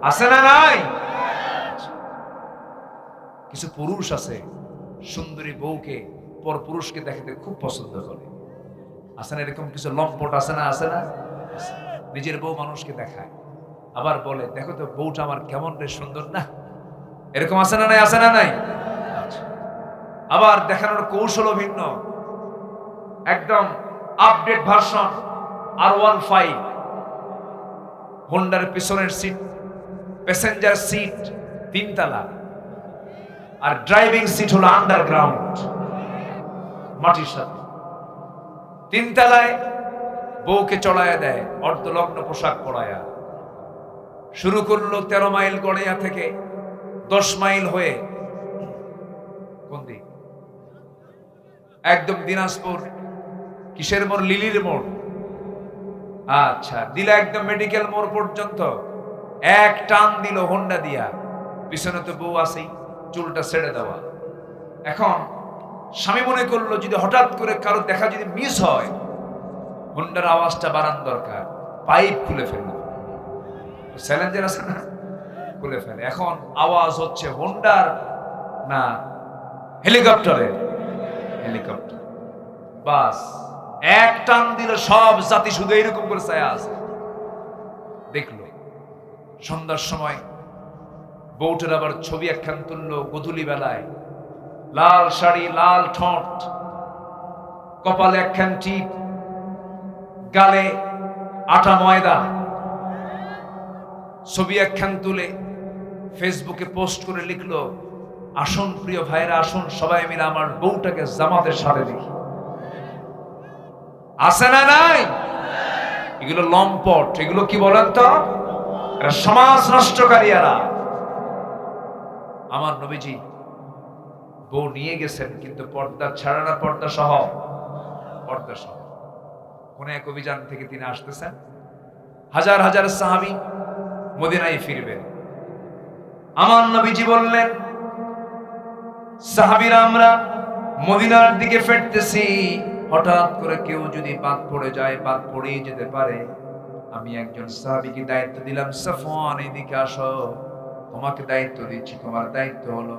আছে না নাই? কিছু পুরুষ আছে সুন্দরী বউকে পর পুরুষকে দেখতে খুব পছন্দ করে। আছে না এরকম কিছু লম্পট? আছে না? আছে না? নিজের বউ মানুষকে দেখায়, আবার বলে, দেখো তো বউটা আমার কেমন রে সুন্দর না। এরকম আছে না নাই? আছে না নাই? আবার দেখানোর কৌশল ভিন্ন, একদম আপডেট ভার্সন R15, হোন্ডার পিছনের সিট, প্যাসেঞ্জার সিট 3 তলা, আর ড্রাইভিং সিট হলো আন্ডারগ্রাউন্ড মাটির সাথে। 3 তলায় বউকে চড়াইয়া দেয়, অর্ধলগ্ন পোশাক পরায়া। শুরু করলো 13 মাইল গড়িয়া থেকে 10 মাইল হয়ে কোন দিক? একদম দিনাজপুর কিসের মোড়? লিলির মোড়। আচ্ছা, দিলা একদম মেডিকেল মোড় পর্যন্ত এক টান দিল হোন্ডা দিয়া। পিছনে তো বউ আছেই, চুলটা ছেড়ে দেওয়া। এখন স্বামী মনে করলো যদি হঠাৎ করে কারো দেখা যদি মিস হয়, হোন্ডার আওয়াজটা বাড়ান দরকার, পাইপ খুলে ফেলল। চ্যালেঞ্জার আছে না? খুলে ফেলে। এখন আওয়াজ হচ্ছে হোন্ডার না হেলিকপ্টারের? হেলিকপ্টার। বাস এক টান দিল, সব জাতি শুধু এইরকম করে ছায়া আছে। দেখলো সন্ধ্যার সময় বউটার আবার ছবি একখান তুললো, গধূলি বেলায়, লাল শাড়ি, লাল ঠোঁট, কপালে একখান টিপ, গালে আটা ময়দা, ছবি একখান তুলে ফেসবুকে পোস্ট করে লিখলো, আসুন প্রিয় ভাইরা, আসুন সবাই মিলে আমার বউটাকে জামাতের সাথে দেখি। আছে না নাই? এগুলো লম্পট, এগুলো কি বলেন তো, এরা সমাজ নষ্টকারীরা। আমার নবীজি বউ নিয়ে গেছেন, কিন্তু পর্দা ছাড়া না, পর্দা সহ। পর্দা সহ কোন এক অভিযান থেকে তিনি আসতেছেন, হাজার হাজার সাহাবী মদিনায় ফিরবেন। আমার নবীজি বললেন, সাহাবীরা আমরা মদিনার দিকে ফিরতেছি, হঠাৎ করে কেউ যদি বাদ পড়ে যায়, বাদ পড়েই যেতে পারে। আমি একজন সাহাবীকে দায়িত্ব দিলাম, সাফওয়ান এদিকে আসো, তোমাকে দায়িত্ব দিচ্ছি। তোমার দায়িত্ব হলো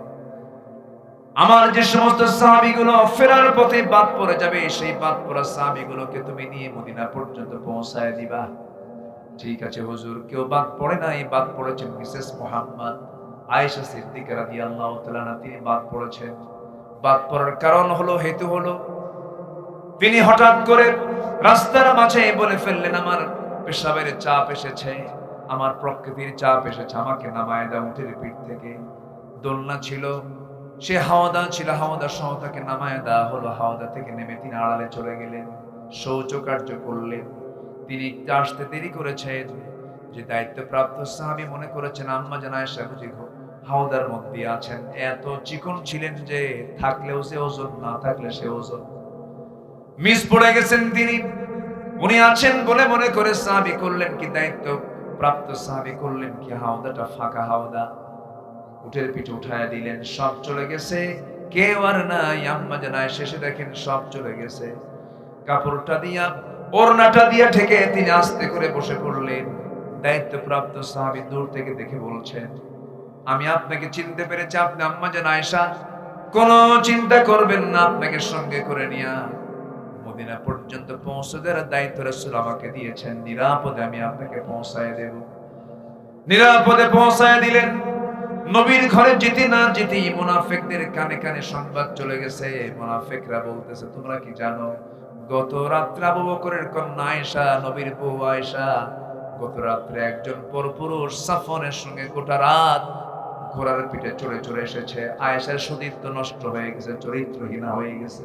আমার যে সমস্ত সাহাবীগুলো ফেরার পথে বাদ পড়ে যাবে, সেই বাদ পড়া সাহাবীগুলোকে তুমি নিয়ে মদিনা পর্যন্ত পৌঁছায় দিবা। ঠিক আছে হুজুর। কেউ বাদ পড়ে নাই, বাদ পড়েছেন মিসেস মুহাম্মদ আয়েশা সিদ্দিকা রাদিয়াল্লাহু তাআলা আনহা, তিনি বাদ পড়েছেন। বাদ পড়ার কারণ হলো, হেতু হলো, তিনি হঠাৎ করে রাস্তার মাঝে বলে ফেললেন, আমার পেশাবের চাপ এসেছে, আমার প্রকৃতির চাপ এসেছে, আমাকে নামায় দাও উটের পিঠ থেকে। দোলনা ছিল, সে হাওদা ছিল, হাওদা সহ তাকে নামায় দেওয়া হলো। হাওদা থেকে নেমে তিনি আড়ালে চলে গেলেন, শৌচকার্য করলেন। তিনি আসতে দেরি করেছেন। যে দায়িত্বপ্রাপ্ত সাহাবী মনে করেছেন আম্মা জান আয়েশা বুঝি হাওদার মধ্যে আছেন। এত চিকন ছিলেন যে থাকলেও সে ওজন, না থাকলে সে ওজন। মিস পড়ে গেছেন তিনি। উনি আছেন বলে মনে করে সাহাবী করলেন কি, দায়িত্ব প্রাপ্ত সাহাবী করলেন কি, হাওদাটা ফাঁকা হাওদা, উটের পিঠে উঠায় দিলেন। সব চলে গেছে, কেউ আর নাই। আম্মা জান আয়েশা শেষে দেখেন সব চলে গেছে। কাপড়টা দিয়া, ওড়নাটা দিয়া ঢেকে তিনি আস্তে করে বসে পড়লেন। দায়িত্বপ্রাপ্ত সাহাবী দূর থেকে দেখে বলছেন, আমি আপনাকে চিনতে পেরেছি, আপনি আম্মা জান আয়েশা। কোনো চিন্তা করবেন না, আপনাকে সঙ্গে করে নিয়া মদিনা পর্যন্ত পৌঁছে দেওয়ার দায়িত্ব রাসূল আমাকে দিয়েছেন। নিরাপদে আমি আপনাকে পৌঁছায় দেব। নিরাপদে পৌঁছায় দিলেন। নবীর ঘরে যেতে না যেতেই মুনাফিকদের কানে কানে সংবাদ চলে গেছে। মুনাফিকরা বলতেছে, তোমরা কি জানো গত রাত্রে আবু বকরের কন্যা আয়েশা, নবীর বউ আয়েশা, গত রাত্রে একজন পরপুরুষ সাফওয়ানের সঙ্গে গোটা রাত ঘোড়ার পিঠে চড়ে চড়ে এসেছে। আয়েশার সতীত্ব নষ্ট হয়ে গেছে, চরিত্রহীনা হয়ে গেছে।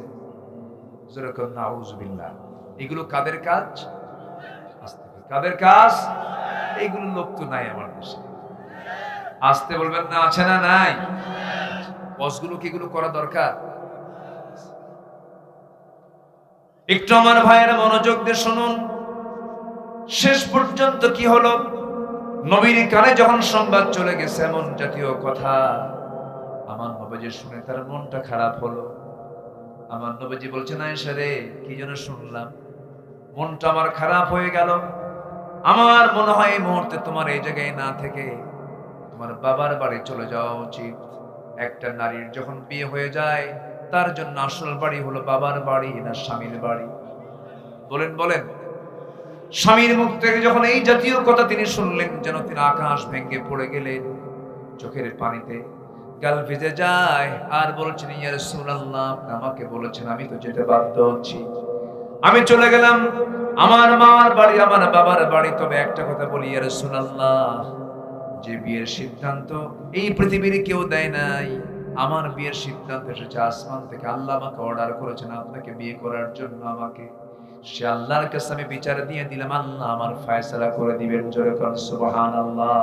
যেরকম নাউজুবিল্লাহ। এগুলো কাদের কাজ? কাদের কাজ? এইগুলো লোক তো নাই আমার দেশে। আসতে বলবেন না, আছে না নাই? বসগুলো কি এগুলো করা দরকার? একটু আমার ভাইয়েরা মনোযোগ দিয়ে শুনুন। শেষ পর্যন্ত কি হলো, নবীর কানে যখন সংবাদ চলে গেছে এমন জাতীয় কথা, আমার নবীজি শুনে তার মনটা খারাপ হলো। আমার নবীজি বলছেন, আয়েশা রে, কি যেন শুনলাম, মনটা আমার খারাপ হয়ে গেল। আমার মনে হয় এই মুহূর্তে তোমার এই জায়গায় না থেকে তোমার বাবার বাড়ি চলে যাওয়া উচিত। একটা নারীর যখন বিয়ে হয়ে যায়, তার জন্য আসল বাড়ি হলো বাবার বাড়ি না স্বামীর বাড়ি? বলেন বলেন। স্বামীর মুখ থেকে যখন এই জাতীয় কথা তিনি শুনলেন, যেন তিনি আকাশ ভেঙে পড়ে গেলেন। চোখের পানিতে গাল ভিজে যায়, আর বলছেন, ইয়া রাসূলুল্লাহ, আপনি আমাকে বলেছেন, আমি তো যেতে বাধ্য হচ্ছি। আমি চলে গেলাম আমার মার বাড়ি, আমার বাবার বাড়ি। তবে একটা কথা বলি ইয়া রাসূলুল্লাহ, যে বিয়ের সিদ্ধান্ত এই পৃথিবীর কেউ দেয় নাই, আমার বিয়ের সিদ্ধান্ত এসেছে আসমান থেকে। আল্লাহ আমাকে অর্ডার করেছেন আপনাকে বিয়ে করার জন্য। আমাকে সে আল্লাহর কাছে আমি বিচার দিয়ে দিলাম, আল্লাহ আমার ফয়সালা করে দিবেন। জোরে কর সুবহানাল্লাহ।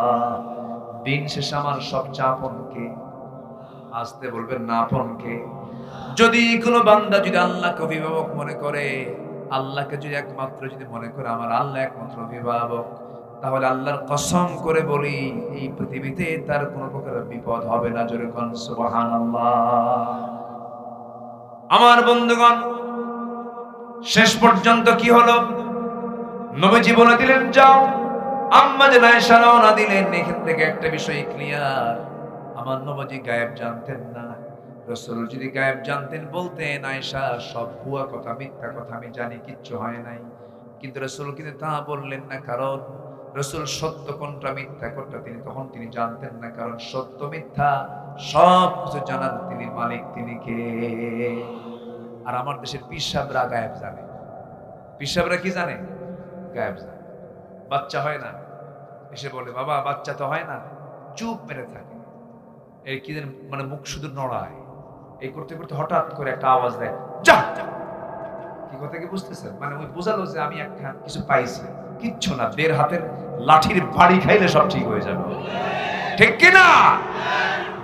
দিন শেষে আমার সবচেয়ে আপন কে? আসতে বলবেন না, আপন কে? যদি কোনো বান্দা যদি আল্লাহকে অভিভাবক মনে করে, আল্লাহকে যদি একমাত্র যদি মনে করে আমার আল্লাহ একমাত্র অভিভাবক, তাহলে আল্লাহর কসম করে বলি এই পৃথিবীতে তার কোনো প্রকার বিপদ হবে না। জোরে কোন সুবহানাল্লাহ। আমার বন্ধুগণ, শেষ পর্যন্ত কি হলো, নবীজি বলে দিলেন যাও। আম্মা জান আয়েশা রওনা দিলেন। এখান থেকে একটা বিষয় ক্লিয়ার, আমার নবীজি গায়েব জানতেন না। রাসূল যদি গায়েব জানতেন বলতেন, আয়েশা সব ভুয়া কথা, মিথ্যা কথা আমি জানি, কিচ্ছু হয় নাই। কিন্তু রাসূল কিন্তু তা বললেন না, কারণ রাসূল সত্য কোনটা মিথ্যা কোনটা তিনি জানতেন না। কারণ সত্য মিথ্যা সব কিছু জানার তিনি মালিক। তিনি কে? আর আমার দেশের পীর সাহেবরা গায়েব জানে। পীর সাহেবরা কি জানে? গায়েব জানে। বাচ্চা হয় না, এসে বলে বাবা বাচ্চা তো হয় না, চুপ মেরে থাকে। এই কি মানে মুখ শুধু নড়ায়। এই করতে করতে হঠাৎ করে একটা আওয়াজ দেয়, যা। কি কথা কি বুঝতেছেন? মানে ওই বোঝালো যে আমি একটা কিছু পাইছি। কিচ্ছু না, বের হাতের লাঠির বাড়ি খাইলে সব ঠিক হয়ে যাবে। ঠিক কিনা?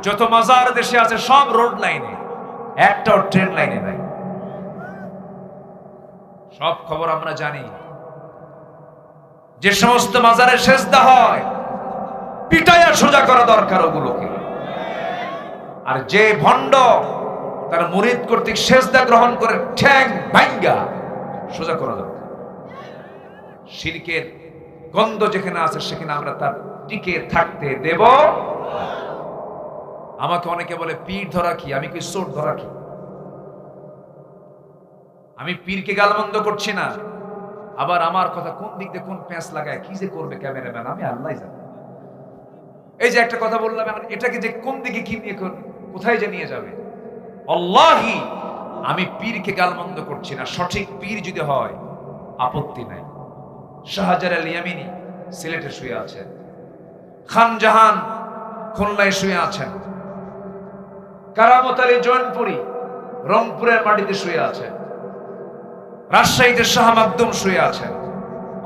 যত মাজার দেশে আছে সব রোড লাইনে, একটাও ট্রেন লাইনে নাই। সব খবর আমরা জানি। যে সমস্ত মাজারে সেজদা হয় পিটাইয়া সোজা করা দরকার ওগুলোকে। আর যে ভণ্ড তার মুরিদ কর্তৃক সেজদা গ্রহণ করে ঠ্যাং ভাঙ্গা সোজা করা দরকার। শিরকের গন্ধ যেখানে আছে সেখানে আমরা তার টিকে থাকতে দেব। আমাকে অনেকে বলে পীর ধরা কি, আমি কি চোর ধরা কি? আমি পীরকে গালমন্দ করছি না, আবার আমার কথা কোন দিক দিয়ে কোন প্যাঁচ লাগায় কি যে করবে ক্যামেরাম্যান আমি আল্লাহই জানি। এই যে একটা কথা বললাম, এটাকে যে কোন দিকে কি নিয়ে কোথায় যে নিয়ে যাবে, আল্লাহি আমি পীরকে গালমন্দ করছি না। সঠিক পীর যদি হয় আপত্তি নাই। শাহজালাল ইয়ামিনী সিলেটে শুয়ে আছেন, খান জাহান খুলনায় শুয়ে আছেন, কারামত আলী জৈনপুরী রংপুরের মাটিতে শুয়ে আছেন, রাজশাহীতে শাহ মাকদুম শুয়ে আছেন।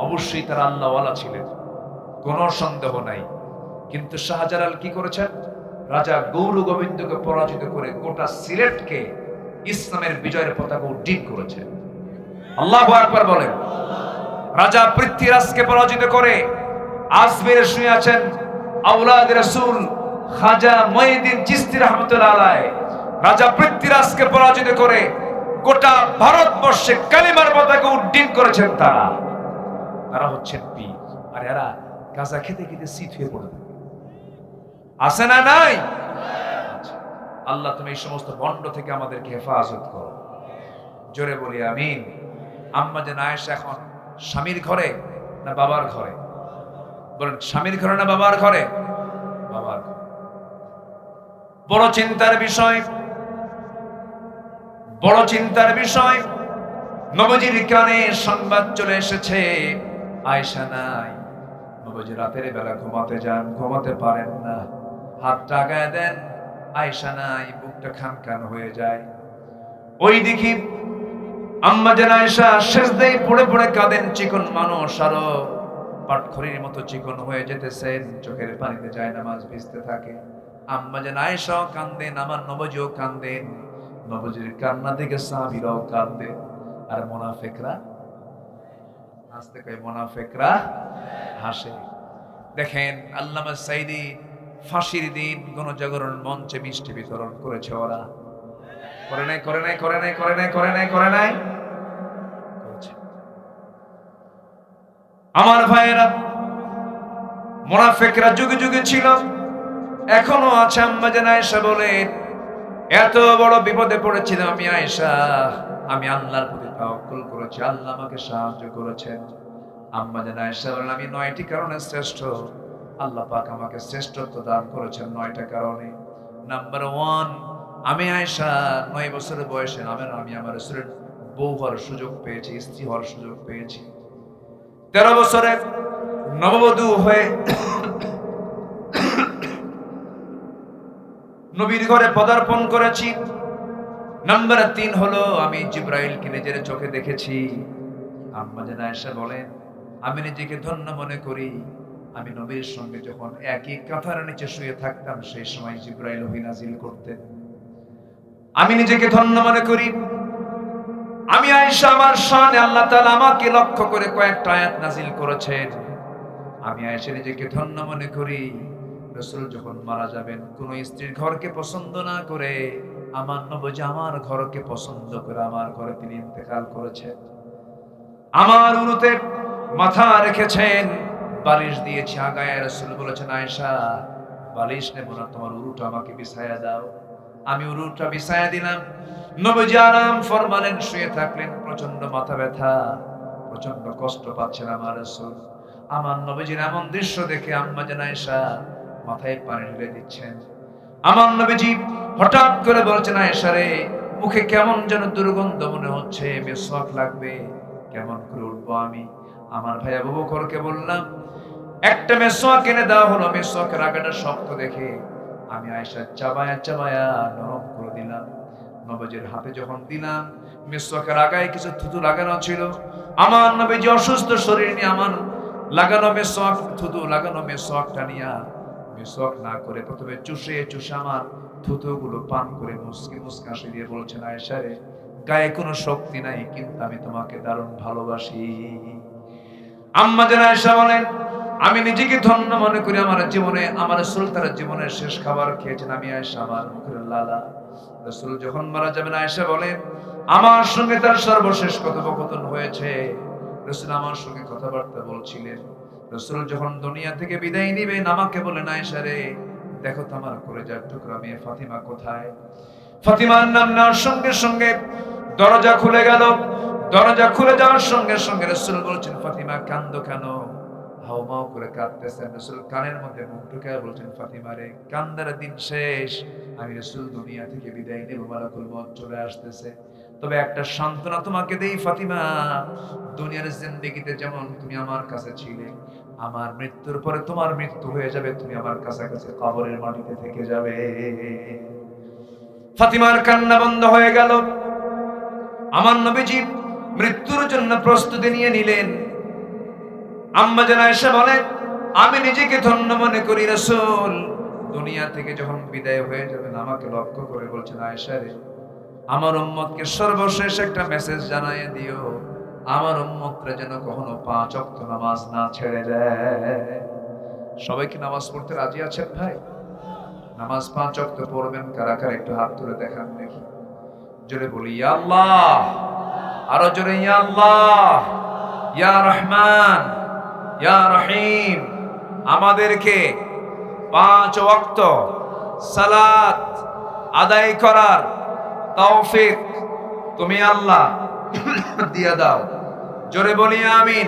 অবশ্যই তারা আল্লাহওয়ালা ছিলেন, কোনো সন্দেহ নাই। কিন্তু শাহজালাল কি করেছেন? রাজা গৌর গোবিন্দকে পরাজিত করে গোটা সিলেটকে ইসলামের বিজয়ের পতাকা উড্ডীন করেছেন। আল্লাহু আকবার বলেন। রাজা পৃথ্বীরাজকে পরাজিত করে আজমিরে শুয়ে আছেন আওলাদ রাসূল খাজা মঈনুদ্দিন চিশতি রাহমাতুল্লাহ আলাইহি। রাজা পৃথ্বীরাজকে পরাজিত করে গোটা ভারতবর্ষে কালিমার পতাকা উড্ডীন করেছেন তারা। তারা হচ্ছেন পীর। আর এরা গাঁজা খেতে খেতে শীত হয়ে পড়ে আছে না নাই? আল্লাহ তুমি এই সমস্ত ভণ্ড থেকে আমাদেরকে হেফাজত করো। জোরে বলি আমিন। আম্মা জান আয়েশা এখন স্বামীর ঘরে না বাবার ঘরে? বলেন স্বামীর ঘরে না বাবার ঘরে? বাবার ঘরে। বড় চিন্তার বিষয়, বড় চিন্তার বিষয়। নবীজির কানে সংবাদ চলে এসেছে আয়েশা নাই। নবীজি রাতের বেলা ঘুমাতে যান, ঘুমাতে পারেন না, হাতটা আগায় দেন, আয়েশা নাই, বুকটা খান খান হয়ে যায়। ওই দেখি আম্মা জান আয়েশা সেজদায় পড়ে পড়ে কাঁদেন। চিকন মানুষ, আরো পাটখড়ির মতো চিকন হয়ে যেতেছেন, চোখের পানিতে যায় নামাজ ভিজতে থাকে। আম্মা জান আয়েশাও কাঁদেন, আমার নবীজিও কাঁদেন। নবীজির কান্না দেখে সাহাবীরাও কাঁদেন। আর মুনাফিকরা হাসতে, কয় মুনাফিকরা হাসে। দেখেন আল্লামা সাইদি ফাঁসির দিন গণজাগরণ মঞ্চে মিষ্টি বিতরণ করেছে। ওরা করে নাই, করে নাই, করে নাই, করে নাই, করে নাই, করে নাই, করেছে। আমার ভাইয়েরা, মুনাফিকরা যুগে যুগে ছিল, এখনো আছে। আম্মা জান আয়েশা বলেন, এত বড় বিপদে পড়েছিলাম আমি আয়েশা, আমি আল্লাহর প্রতি তাওয়াক্কুল করেছি, আল্লাহ আমাকে সাহায্য করেছেন। আম্মা জান আয়েশা বলেন, আমি 9টি কারণে শ্রেষ্ঠ। আল্লাহ পাক আমাকে শ্রেষ্ঠত্ব দান করেছেন 9টা কারণে। নাম্বার 1, আমি আয়েশা 9 বছরের বয়সে আমি আমার রাসূলের বউ হওয়ার সুযোগ পেয়েছি, স্ত্রী হওয়ার সুযোগ পেয়েছি। 13 বছরে নববধূ হয়ে নবীর ঘরে পদার্পণ করেছি। নাম্বার 3 হলো আমি জিবরাইলকে নিজের চোখে দেখেছি। আম্মা জান আয়েশা বলেন, আমি নিজেকে ধন্য মনে করি, আমি নবীর সঙ্গে যখন একই কাঁথার নিচে শুয়ে থাকতাম সেই সময় জিবরাইল ওহী নাজিল করতেন। আমি নিজেকে ধন্য মনে করি। আমি আয়েশা, আমার শানে আল্লাহ তাআলা আমাকে লক্ষ্য করে কয়েকটা আয়াত নাজিল করেছেন। আমি আয়েশা নিজেকে ধন্য মনে করি, রাসূল যখন মারা যাবেন কোন স্ত্রীর ঘরকে পছন্দ না করে আমার নবী আমার ঘরকে পছন্দ করে আমার ঘরে তিনি ইন্তেকাল করেছেন। আমার উরুতে মাথা রেখেছেন, বালিশ দিয়েছি আগায়। রাসূল বলেছেন, আয়েশা বালিশ নেব না, তোমার উরুটা আমাকে বিছায়া দাও। আমি উরুটা বিছায়া দিলাম। নবীজি আরাম ফরমালেন, শুয়ে থাকলেন। প্রচন্ড মাথা ব্যথা, প্রচন্ড কষ্ট পাচ্ছেন আমার রাসূল। আমার নবীজির এমন দৃশ্য দেখে আম্মা জান আয়েশা মাথায় পানি ঢেলে দিচ্ছেন। আমার নবীজি হঠাৎ করে বলছেন, আয়েশা রে মুখে কেমন যেন দুর্গন্ধ মনে হচ্ছে, মেসওয়াক লাগবে, কেমন করে উঠবো আমি? আমার ভাই আবু বকরকে বললাম, একটা মেসওয়াক এনে দেওয়া হলো। মেসওয়াকের আগাটা শক্ত দেখে আমি আয়েশা চাবায়া চাবায়া নরম করে দিলাম। নবীজির হাতে যখন দিলাম, মেসওয়াকের আগায় কিছু থুতু লাগানো ছিল। আমার নবীজি অসুস্থ শরীর নিয়ে আমার লাগানো মেসওয়াক, থুতু লাগানো মেসওয়াকটা নিয়ে মেসওয়াক না করে প্রথমে চুষে চুষে আমার থুতুগুলো পান করে মুসকি মুসকি হাসি দিয়ে বলছেন, আয়েশা রে, গায়ে কোনো শক্তি নাই, কিন্তু আমি তোমাকে দারুণ ভালোবাসি। আম্মা জান আয়েশা বলেন, আমি নিজেকে ধন্য মনে করি, আমার জীবনে আমার রাসূল তার জীবনের শেষ খাবার খেয়েছেন। আমি আয়েশা আমার মুখের লালা। রাসূল যখন মারা যাবেন, আয়েশা বলেন, আমার সঙ্গে তার সর্বশেষ কথোপকথন হয়েছে। রাসূল আমার সঙ্গে কথাবার্তা বলছিলেন। রাসূল যখন দুনিয়া থেকে বিদায় নেবেন, আমাকে বলেন, আয়েশা রে, দেখো তো আমার কলেজার টুকরা মেয়ে ফাতিমা কোথায়? ফাতিমার নাম নেওয়ার সঙ্গে সঙ্গে দরজা খুলে গেল। দরজা খুলে যাওয়ার সঙ্গে সঙ্গে রাসূল বলছেন, ফাতিমা কান্দো কেন? হাউমাউ করে কাঁদতেছেন। রাসূল কানের মধ্যে মুখ ঢুকায় বলছেন, ফাতিমা রে, কান্দার দিন শেষ, আমি রাসূল দুনিয়া থেকে বিদায় নেব, মালাকুল মউত চলে আসতেছে। তবে একটা সান্ত্বনা তোমাকে দেই ফাতিমা, দুনিয়ার জিন্দেগিতে যেমন তুমি আমার কাছে ছিলে, আমার মৃত্যুর পরে তোমার মৃত্যু হয়ে যাবে, তুমি আমার কাছাকাছি কবরের মাটিতে থেকে যাবে। ফাতিমার কান্না বন্ধ হয়ে গেল। আমার নবীজি মৃত্যুর জন্য প্রস্তুতি নিয়ে নিলেন। আম্মা জান আয়েশা বলেন, আমি নিজেকে ধন্য মনে করি, রাসূল দুনিয়া থেকে যখন বিদায় হয়ে যাবেন আমাকে লক্ষ্য করে বলছেন, আয়েশা রে, আমার উম্মতকে সর্বশেষ একটা মেসেজ জানায় দিও, আমার উম্মতরা যেন কখনো 5 ওয়াক্ত নামাজ না ছেড়ে দেয়। সবাই কি নামাজ পড়তে রাজি আছেন ভাই? নামাজ 5 ওয়াক্ত পড়বেন কারা কারা, একটু হাত তুলে দেখান দেখি। জোরে বলি ইয়া আল্লাহ, আরো জোরে ইয়া আল্লাহ, ইয়া রহমান, ইয়া রহিম। আমাদেরকে 5 ওয়াক্ত সালাত আদায় করার তৌফিক তুমি আল্লাহ দিয়ে দাও। জোরে বলি আমিন,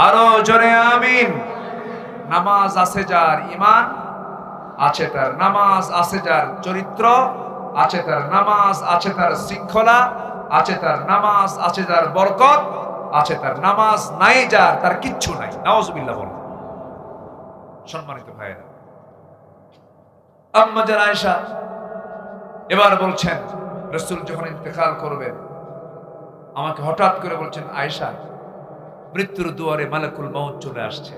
আরো জোরে আমিন। নামাজ আছে যার, ঈমান আছে তার, নামাজ আছে যার, চরিত্র আছে তার, নামাজ আছে তার, শৃঙ্খলা আছে তার, নামাজ আছে যার, বরকত আছে তার। নামাজ নাই যার, তার কিচ্ছু নাই। নাউজুবিল্লাহ বল। সম্মানিত ভাইয়েরা, আম্মা জান আয়েশা এবার বলছেন, রাসূল যখন ইন্তেকাল করবেন আমাকে হঠাৎ করে বলছেন, আয়েশা, মৃত্যুর দুয়ারে মালাকুল মউত চলে আসছে,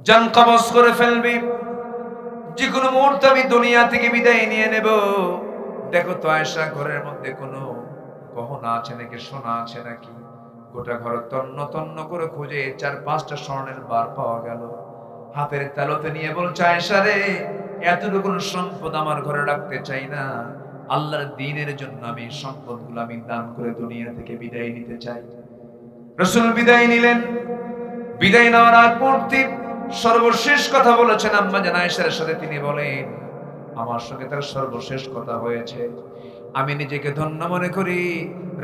জান কবজ করে ফেলবি, যে কোনো মুহূর্তে আমি দুনিয়া থেকে বিদায় নিয়ে নেব। দেখো তো আয়েশা, ঘরের মধ্যে কোনো গহনা আছে নাকি, সোনা আছে নাকি? গোটা ঘর তন্ন তন্ন করে খুঁজে 4-5টা স্বর্ণের বার পাওয়া গেল। হাতের তালুতে নিয়ে বলছে, আয়েশা রে, এতটুকু সম্পদ আমার ঘরে রাখতে চাই না, আল্লাহর দ্বীনের জন্য আমি সম্পদগুলো আমি দান করে দুনিয়া থেকে বিদায় নিতে চাই। রাসূল বিদায় নিলেন। বিদায় নেওয়ার আগ মুহূর্তে সর্বশেষ কথা বলেছেন আম্মা জান আয়েশার সাথে। তিনি বলেন, আমার সঙ্গে তার সর্বশেষ কথা হয়েছে। আমি নিজেকে ধন্য মনে করি,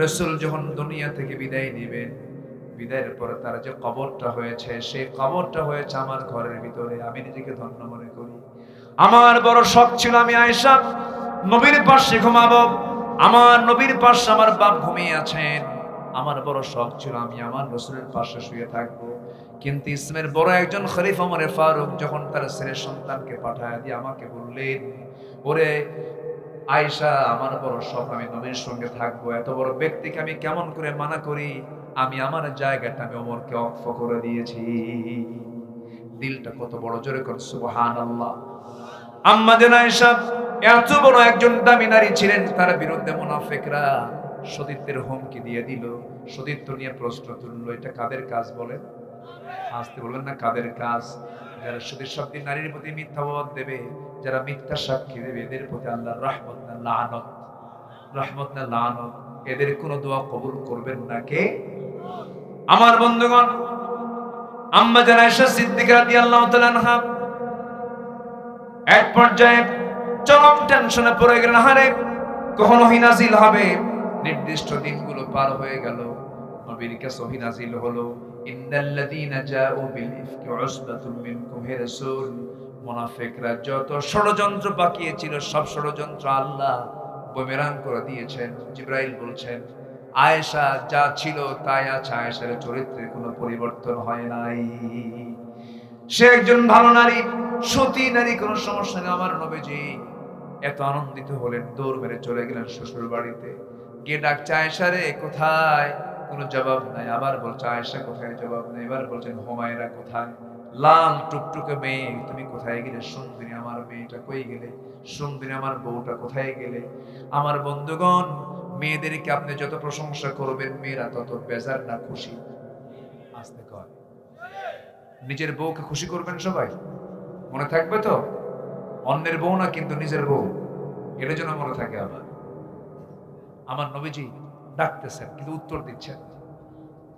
রাসূল যখন দুনিয়া থেকে বিদায় নেবেন, বিদায়ের পরে তার যে কবরটা হয়েছে, সেই কবরটা হয়েছে আমার ঘরের ভিতরে। আমি নিজেকে ধন্য মনে করি। আমার বড় শখ ছিল আমি আয়েশা নবীর পাশে ঘুমাবো। আমার নবীর পাশে আমার বাপ ঘুমিয়ে আছেন। আমার বড় শখ ছিল আমি আমার রাসূলের পাশে শুয়ে থাকবো। কিন্তু ইসলামের বড় একজন খলিফা ওমর ফারুক যখন তার ছেলে সন্তানকে পাঠায় দিয়ে আমাকে বললেন, ওরে আয়েশা, আমার বড় শখ আমি নবীর সঙ্গে থাকবো, এত বড় ব্যক্তিকে আমি কেমন করে মানা করি? আমি আমার জায়গাটা আমি ওমরকে অক্ষ করে দিয়েছি। দিলটা কত বড়, জোরে কর সুবহানাল্লাহ। আম্মা জান আয়েশা এত বড় একজন দামি নারী ছিলেন, তার বিরুদ্ধে মুনাফিকরা সতীত্বের হুমকি দিয়ে দিল, সতীত্ব নিয়ে প্রশ্ন তুললো। এটা কাদের কাজ বলেন? আসতে বলবেন না, কাদের কাজ? যারা সতীর শক্তি নারীর প্রতি মিথ্যা অপবাদ দেবে, যারা মিথ্যা সাক্ষী দেবে, এদের প্রতি আল্লাহর রহমত না লানত, রহমত না লানত, এদের কোনো দোয়া কবুল করবেন না কে? আমার বন্ধুগণ, আম্মা জান আয়েশা সিদ্দিকা রাদিয়াল্লাহু তাআলা আনহা এক পর্যায়ে চরম টেনশনে পড়ে গেলেন। হারে, কখন ওহী নাযিল হবে? নির্দিষ্ট দিনগুলো পার হয়ে গেল। নবীর কাছে ওহী নাযিল হলো, ইন্নাল্লাযীনা জাউ বিল ইফকি উসবাতুম মিনকুম। হে রাসূল, মুনাফিকরা যত ষড়যন্ত্র পাকিয়েছিল সব ষড়যন্ত্র আল্লাহ বুমেরাং করে দিয়েছেন। জিবরাইল বলছেন আয়েশা যা ছিল তাই আছে, আয়েশার চরিত্রের কোনো পরিবর্তন হয় নাই। সে একজন ভালো নারী, সতী নারী, কোনো সমস্যা নেই। আমার নবীজি এত আনন্দিত হলেন, দৌড় মেরে চলে গেলেন শ্বশুর বাড়িতে। গিয়ে ডাকছে আয়েশা রে কোথায়, কোনো জবাব নাই। আবার বলছে আয়েশা কোথায়, জবাব নেই। এবার বলছেন হুমায়রা কোথায়, লাল টুকটুকে মেয়ে তুমি কোথায় গেলে? সুন্দরী আমার মেয়েটা কই গেলে? সুন্দরী আমার বউটা কোথায় গেলে? আমার বন্ধুগণ, মেয়েদেরকে আপনি যত প্রশংসা করবেন মেয়েরা তত বেজার না খুশি। আসতে কয় নিজের বউকে খুশি করবেন সবাই, মনে থাকবে তো? অন্যের বউ না কিন্তু নিজের বউ, এটা যেন মনে থাকে। আবার আমার নবীজি ডাকতেছেন কিন্তু উত্তর দিচ্ছেন।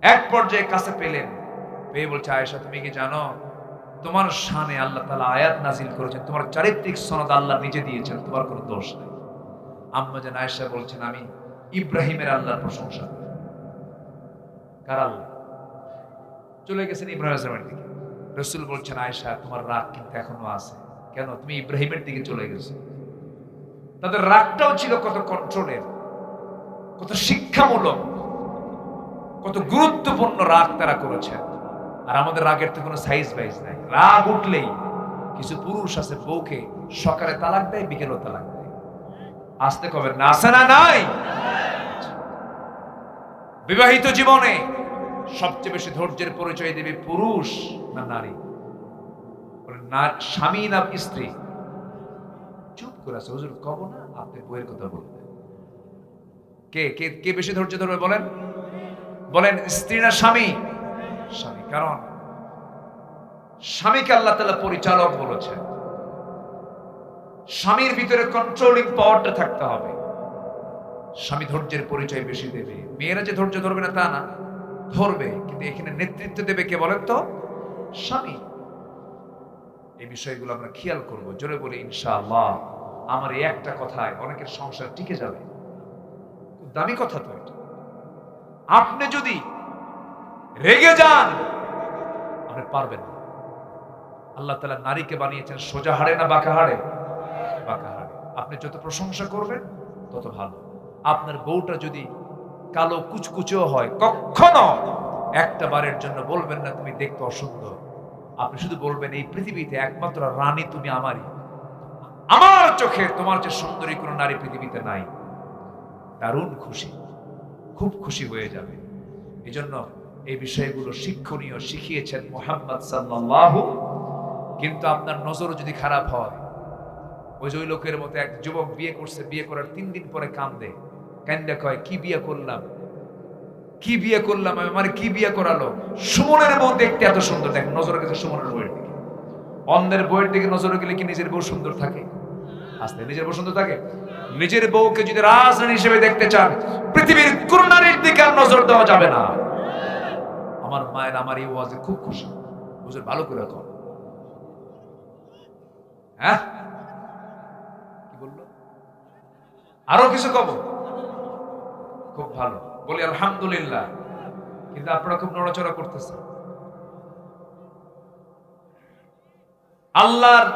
এক পর্যায়ে কাছে পেলেন, পেয়ে বলছে আয়েশা তুমি কি জানো তোমার শানে আল্লাহ তাআলা আয়াত নাজিল করেছেন, তোমার চারিত্রিক সনদ আল্লাহ নিজে দিয়েছেন, তোমার কোনো দোষ নেই। আম্মা জান আয়েশা বলছেন আমি ইব্রাহিমের আল্লাহর প্রশংসা করি। কার আল্লাহ? চলে গেছেন ইব্রাহিমের দিকে। রাসূল বলছেন আয়েশা তোমার রাগ কিন্তু এখনো আছে। কেন? তুমি ইব্রাহিমের দিকে চলে গেছো। তাদের রাগটাও ছিল কত কন্ট্রোলের, কত শিক্ষামূলক, কত গুরুত্বপূর্ণ রাগ তারা করেছেন। আর আমাদের রাগের তো কোনো সাইজ বাইজ নাই। রাগ উঠলেই কিছু পুরুষ আছে বউকে সকালে তালাক দেয়, বিকেলও তালাক দেয়। আসতে কবে না, আছে না নাই? বিবাহিত জীবনে সবচেয়ে বেশি ধৈর্যের পরিচয় দেবে পুরুষ না নারী? না স্বামী না স্ত্রী? চুপ করে আছে, হুজুর কব না, আপনি বইয়ের কথা বলবেন। কে কে কে বেশি ধৈর্য ধরবে বলেন? বলেন স্ত্রী না স্বামী? স্বামী। কারণ স্বামীকে আল্লাহ তাআলা পরিচালক বলেছেন। স্বামীর ভিতরে কন্ট্রোলিং পাওয়ারটা থাকতে হবে। স্বামী ধৈর্যের পরিচয় বেশি দেবে। মেয়েরা যে ধৈর্য ধরবে না তা না, ধরবে, কিন্তু এখানে নেতৃত্ব দেবে কে বলেন তো? স্বামী। এই বিষয়গুলো আমরা খেয়াল করব। জোরে বলি ইনশাআল্লাহ। আমার এই একটা কথায় অনেকের সংসার টিকে যাবে। খুব দামি কথা তো এটা। আপনি যদি রেগে যান আপনি পারবেন না। আল্লাহ তাআলা নারীকে বানিয়েছেন সোজা হাড়ে না বাঁকা হাড়ে? বাঁকা হাড়ে। আপনি যত প্রশংসা করবেন তত ভালো। আপনার বউটা যদি কালো কুচকুচেও হয়, কখনো একটা বারের জন্য বলবেন না তুমি দেখতে অসুন্দর। আপনি শুধু বলবেন এই পৃথিবীতে একমাত্র রানী তুমি আমারই, আমার চোখে তোমার যে সুন্দরী কোনো নারী পৃথিবীতে নাই। দারুণ খুশি, খুব খুশি হয়ে যাবে। এজন্য এই বিষয়গুলো শিক্ষণীয়, শিখিয়েছেন মুহাম্মদ সাল্লাল্লাহু। কিন্তু আপনার নজর যদি খারাপ হয়, ওই যে ওই লোকের মতো এক যুবক বিয়ে করছে, বিয়ে করার 3 দিন পরে কান্দে, কান্দে কয় কি বিয়ে করলাম, কি বিয়ে করলাম, আমার কি বিয়ে করালো। সুমনের বউ দেখতে এত সুন্দর, দেখেন নজরে গেছে সুমনের বউয়ের দিকে। অন্যের বউয়ের দিকে নজরে গেলে কি নিজের বউ সুন্দর থাকে? আসতে নিজের বউ সুন্দর থাকে? নিজের বউকে যদি রাজরানী হিসেবে দেখতে চান, পৃথিবীর কোন নারীর দিকে আর নজর দেওয়া যাবে না। আমার মায়ের আমার এই ওয়াজে খুব খুশি। হুজুর ভালো করে কর। হ্যাঁ কি বললো? আরো কিছু কব? খুব ভালো, বলি আলহামদুলিল্লাহ। কিন্তু আপনারা খুব নড়াচড়া করতেছেন। আল্লাহর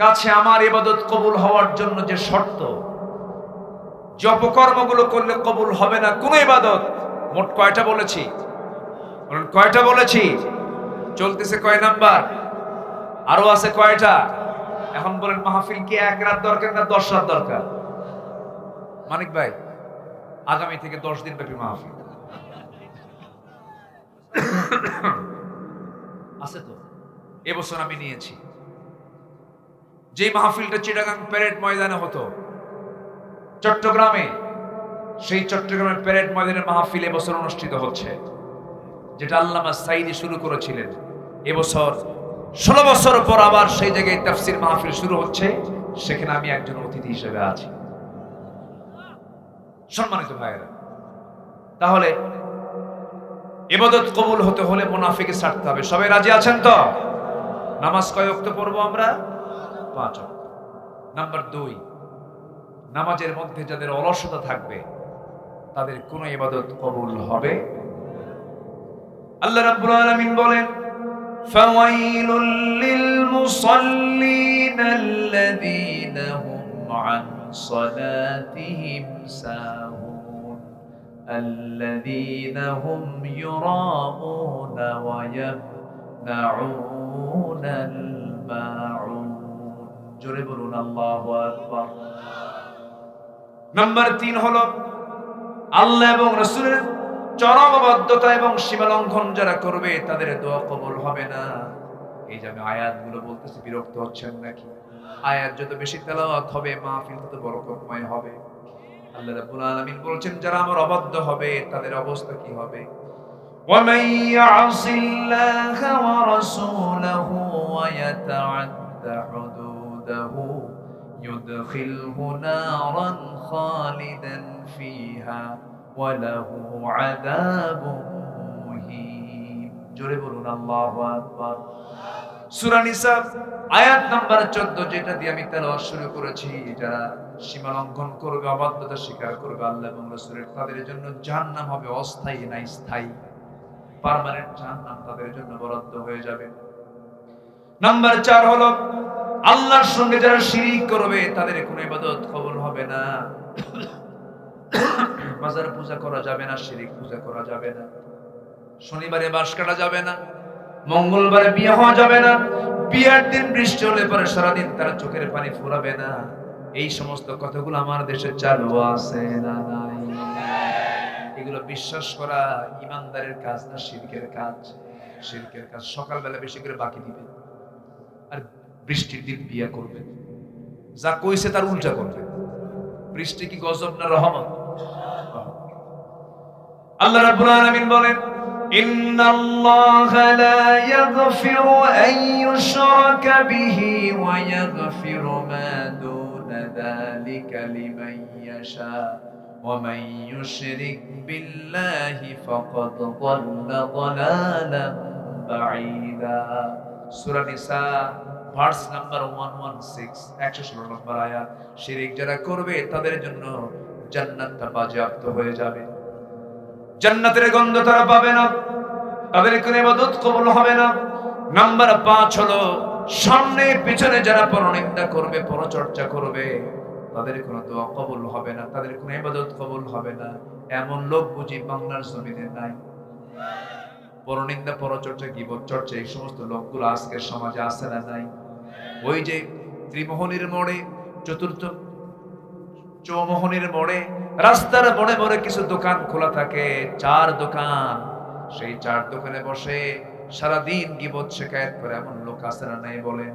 কাছে আমার ইবাদত কবুল হওয়ার জন্য যে শর্ত, যে অপকর্মগুলো করলে কবুল হবে না কোন ইবাদত, মোট কয়টা বলেছি? বলেন কয়টা বলেছি? চলতেছে কয় নাম্বার? আরো আছে কয়টা? এখন বলেন মাহফিল কি 1 রাত দরকার না 10 রাত দরকার? মানিক ভাই, আগামী থেকে 10 দিন ব্যাপী মাহফিল আছে তো? এবছর আমি নিয়েছি। যে মাহফিলটা চিটাগাং প্যারেড ময়দানে হতো চট্টগ্রামে, সেই চট্টগ্রামের প্যারেড ময়দানে মাহফিল এবছর অনুষ্ঠিত হচ্ছে, যেটা আল্লামা সাঈদী শুরু করেছিলেন। এবছর 16 বছর পর আবার সেই জায়গায় তাফসীর মাহফিল শুরু হচ্ছে, সেখানে আমি একজন অতিথি হিসেবে আছি। সম্মানিত ভাইয়েরা, তাহলে ইবাদত কবুল হতে হলে মুনাফিকে ছাড়তে হবে। সবাই রাজি আছেন তো? নামাজ কয় ওয়াক্ত পড়বো আমরা? 5 ওয়াক্ত। নাম্বার 2, নামাজের মধ্যে যাদের অলসতা থাকবে তাদের কোনো ইবাদত কবুল হবে। আল্লাহ রাব্বুল আলামিন বলেন ফাওয়াইলুল লিল মুসাল্লিন আল্লাযীনা হুম عن صلاتهم ساهون الذين هم يراءون ويمنعون الماعون জোরে বলুন আল্লাহু আকবার। নাম্বার 3 হলো আল্লাহ এবং রাসূলের চরম অবাধ্যতা এবং সীমালঙ্ঘন যারা করবে তাদের দোয়া কবুল হবে না। এই যে আমি আয়াতগুলো বলতেছি, বিরক্ত হচ্ছেন নাকি? আয়াত যত বেশি তেলাওয়াত হবে মাহফিল তত বরকতময় হবে। আল্লাহ রাব্বুল আলামিন বলছেন যারা আমার অবাধ্য হবে তাদের অবস্থা কি হবে? وَمَن يَعْصِ اللَّهَ وَرَسُولَهُ وَيَتَعَدَّ حُدُودَهُ يُدْخِلْهُ نَارًا خَالِدًا فِيهَا وَلَهُ عَذَابٌ مُهِينٌ জোরে বলুন আল্লাহু আকবার। সূরা নিসা আয়াত নাম্বার 14 যেটা দিয়ে আমি তেলাওয়াত শুরু করেছি, যারা সীমা লঙ্ঘন করবে, অবাধ্যতা স্বীকার করবে আল্লাহ এবং রাসূলের, তাদের জন্য জাহান্নাম হবে অস্থায়ী না স্থায়ী, পার্মানেন্ট জাহান্নাম তাদের জন্য বরাদ্দ হয়ে যাবে। নাম্বার 4 হলো আল্লাহর সঙ্গে যারা শিরিক করবে তাদের কোনো ইবাদত কবুল হবে না। মাজার পূজা করা যাবে না, শিরিক পূজা করা যাবে না, শনিবারে বাঁশ কাটা যাবে না, মঙ্গলবারে বিয়ে হওয়া যাবে না, বিয়ের দিন বৃষ্টি হলে পরে সারাদিন তারা চোখের পানি ফুরাবে না। এই সমস্ত কথাগুলো আমার দেশে চালু আছে না নাই? এগুলো বিশ্বাস করা ইমানদারের কাজ না শিরকের কাজ? শিরকের কাজ। সকালবেলা বেশি করে বাকি দিবে আর বৃষ্টির দিন বিয়ে করবে, যা কইছে তার উল্টা করবে। বৃষ্টি কি গজব না রহমত? আল্লাহ রাব্বুল আলামিন বলেন ইন্নাল্লাহা লা ইয়াগফিরু আন ইউশরাকা বিহি ওয়া ইয়াগফিরু মা দুনা যালিকা লিমান ইয়াশা ওয়া মান ইউশরিক বিল্লাহি ফাকাদ দাল্লা দালালান বাঈদা। সূরা নিসা ভার্স নাম্বার 116 116 নম্বর আয়াত। শিরক যারা করবে তাদের জন্য জান্নাতটা বাজেয়াপ্ত হয়ে যাবে, জান্নাতের গন্ধ তারা পাবে না, তাদের কোনো ইবাদত কবুল হবে না। নাম্বার 5 হলো সামনে পিছনে যারা পরনিন্দা করবে, পরচর্চা করবে, তাদের কোনো দোয়া কবুল হবে না, তাদের কোনো ইবাদত কবুল হবে না। এমন লোক বুঝি বাংলার জমিনে নাই? পরনিন্দা, পরচর্চা, গীবত চর্চা, এই সমস্ত লোকগুলো আজকের সমাজে আছে না নাই? ওই যে ত্রিমোহনীর মোড়ে, চতুর্থ চৌমোহনীর মোড়ে, রাস্তার মোড়ে মোড়ে কিছু দোকান খোলা থাকে, 4 দোকান। সেই 4 দোকানে বসে সারাদিন গীবত শেখায়েত করে এমন লোক আছে না নাই বলেন?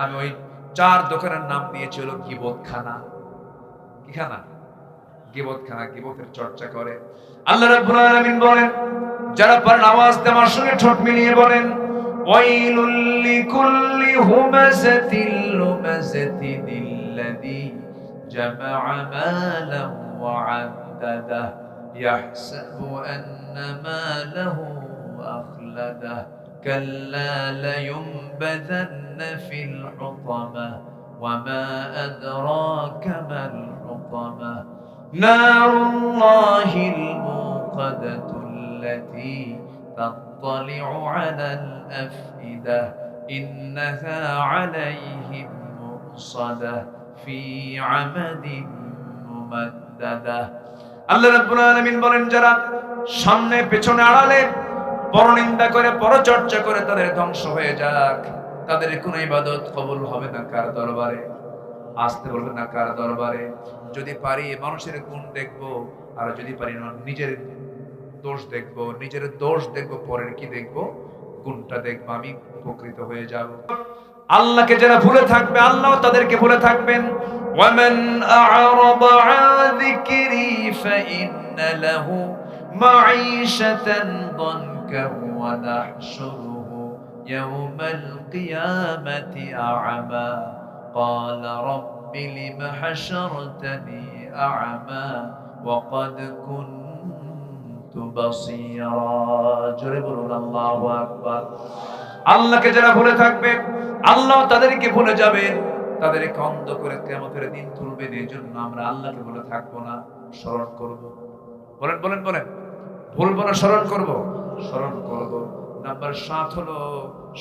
আমি ওই 4 দোকানের নাম দিয়েছি হলো গীবত খানা। কি খানা? গীবত খানা, গীবতের চর্চা করে। আল্লাহ রাব্বুল আলামিন বলেন, যারা পারেন আওয়াজ দিয়ে আমার সঙ্গে ঠোঁট মিলিয়ে বলেন ওয়াইলুল লিকুল্লি হুমাযাতিল লুমাযাতিল্লাযী জামা'a মালান ওয়া 'আদ্দাদাহ ইয়াহসাবু আন্না মালাহু আখলাদাহ কাল্লা লায়ুনবাযান্না ফিল হুতামাহ ওয়া মা আদরাকা মাল হুতামাহ নারুল্লাহিল মুকাদাতুল্লাতী তাত্তালি'ু আলাল আফইদাহ ইন্নাহা আলাইহিম মুসাদাহ ফি আমাদিন মুমাদ্দাদাহ। আল্লাহ রাব্বুল আলামিন বলেন, যারা সামনে পেছনে আড়ালে পরনিন্দা করে, পরচর্চা করে, তাদের ধ্বংস হয়ে যাক। তাদের কোনো ইবাদত কবুল হবে না কার দরবারে? আসতে বলবে না কার দরবারে? যদি পারি মানুষের গুণ দেখবো, আর যদি পারি নিজের দোষ দেখবো, নিজের দোষ দেখবো, পরের কি দেখবো? গুণটা দেখবো, আমি উপকৃত হয়ে যাব। আল্লাহকে যারা ভুলে থাকবে আল্লাহ তাদেরকে ভুলে থাকবেন। ওয়ামান আ'রাদা আন যিকরি ফাইন্না লাহু মাঈশাতান দানকা ওয়া নাহশুরুহু ইয়াওমাল কিয়ামাতি আ'মা ক্বালা রাব্বি লিমা হাশারতানি আ'মা ওয়া ক্বাদ কুনতু বাসীরা। জোরে বলুন আল্লাহু আকবার। আল্লাহকে যারা ভুলে থাকবে আল্লাহ তাদেরকে ভুলে যাবেন, তাদেরকে অন্ধ করে কিয়ামতের দিন তুলবেন। এই জন্য আমরা আল্লাহকে ভুলে থাকবো না, স্মরণ করব। বলেন বলেন বলেন, ভুলবো না, স্মরণ করব, স্মরণ করব। নাম্বার 7 হলো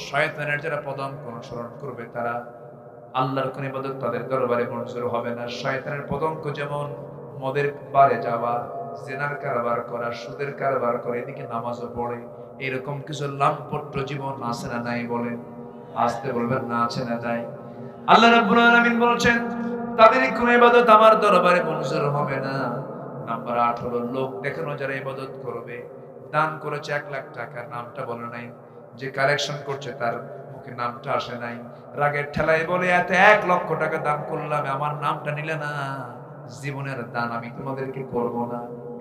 শয়তানের যারা পদাঙ্ক অনুসরণ করবে তারা আল্লাহর কোন ইবাদত তাদের দরবারে মঞ্জুর হবে না। শয়তানের পতঙ্গ যেমন মদের বারে যাওয়া, জেনার কারবার করা, সুদের কারবার করে, এদিকে নামাজও পড়ে, এরকম কিছু লাম্পট্য জীবন আছে না নাই বলেন? আসতে বলবেন না আছে না নাই? আল্লাহ রাব্বুল আলামিন বলেছেন তাদের কোন ইবাদত আমার দরবারে মঞ্জুর হবে না। নাম্বার 8 হলো লোক দেখানো যারা ইবাদত করবে। দান করেছে 1 লাখ টাকা, নামটা বলে নাই, যে কালেকশন করছে তার মুখে নামটা আসে নাই, রাগের ঠেলায় বলে এত 1 লক্ষ টাকা দান করলাম, আমার নামটা নিলে না, জীবনের দান আমি তোমাদেরকে করব না।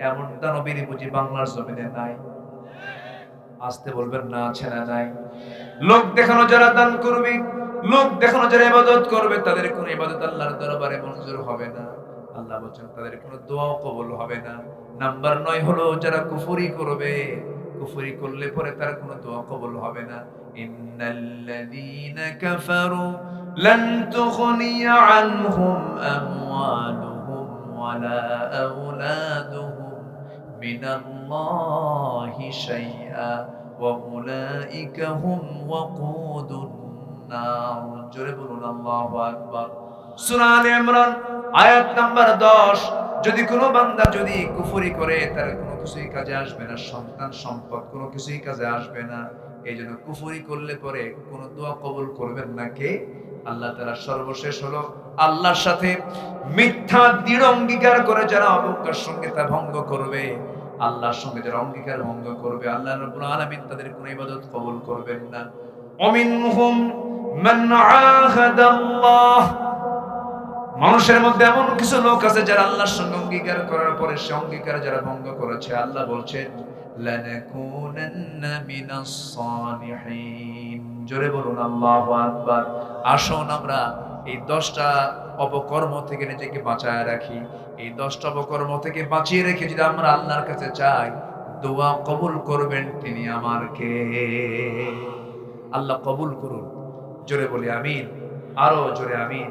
এমন দানবীর বুঝি বাংলার জমিনে নাই? আসতে বলবেন না আছে না নাই? লোক দেখানো যারা দান করবে, লোক দেখানো যারা ইবাদত করবে, তাদের কোনো ইবাদত আল্লাহর দরবারে মঞ্জুর হবে না। আল্লাহ বলেন তাদের কোনো দোয়াও কবুল হবে না। নাম্বার 9 হলো যারা কুফরি করবে, কুফরি করলে পরে তার কোনো দোয়া কবুল হবে না। ইন্নাল্লাযীনা কাফারু লান তুগনিয়া আনহুম আমওয়ালুহুম ওয়ালা আওলাদুহুম মিনাল্লাহি শাইআ ওয়া উলাইকা হুম ওয়াকুদুন নার। জোরে বলুন আল্লাহু আকবার। সূরা আলে ইমরান আয়াত নাম্বার 10। যদি কোনো বান্দা যদি কুফরি করে, তার কোনো কিছুই কাজে আসবে না, সন্তান সম্পদ কোনো কিছুই কাজে আসবে না। এই জন্য কুফরি করলে পরে কোনো দোয়া কবুল করবেন না কে? আল্লাহ তাআলা। সর্বশেষ হলো আল্লাহর সাথে মিথ্যা দৃঢ় অঙ্গীকার করে যারা অবজ্ঞার সঙ্গে তা ভঙ্গ করবে, আল্লাহর সঙ্গে যারা অঙ্গীকার ভঙ্গ করবে, আল্লাহ রাব্বুল আলামিন তাদের কোনো ইবাদত কবুল করবেন না। ওমিনহুম মান আহাদাল্লাহ, মানুষের মধ্যে এমন কিছু লোক আছে যারা আল্লাহর সঙ্গে অঙ্গীকার করার পরে সে অঙ্গীকার যারা ভঙ্গ করেছে, আল্লাহ বলছেন লানাকুনান্না মিনাস সালিহিন। জোরে বলুন আল্লাহু আকবার। আসুন আমরা এই 10টা অপকর্ম থেকে নিজেকে বাঁচায় রাখি। এই 10টা অপকর্ম থেকে বাঁচিয়ে রেখে যদি আমরা আল্লাহর কাছে চাই, দোয়া কবুল করবেন তিনি আমার কে? আল্লাহ কবুল করুন। জোরে বলি আমিন, আরো জোরে আমিন।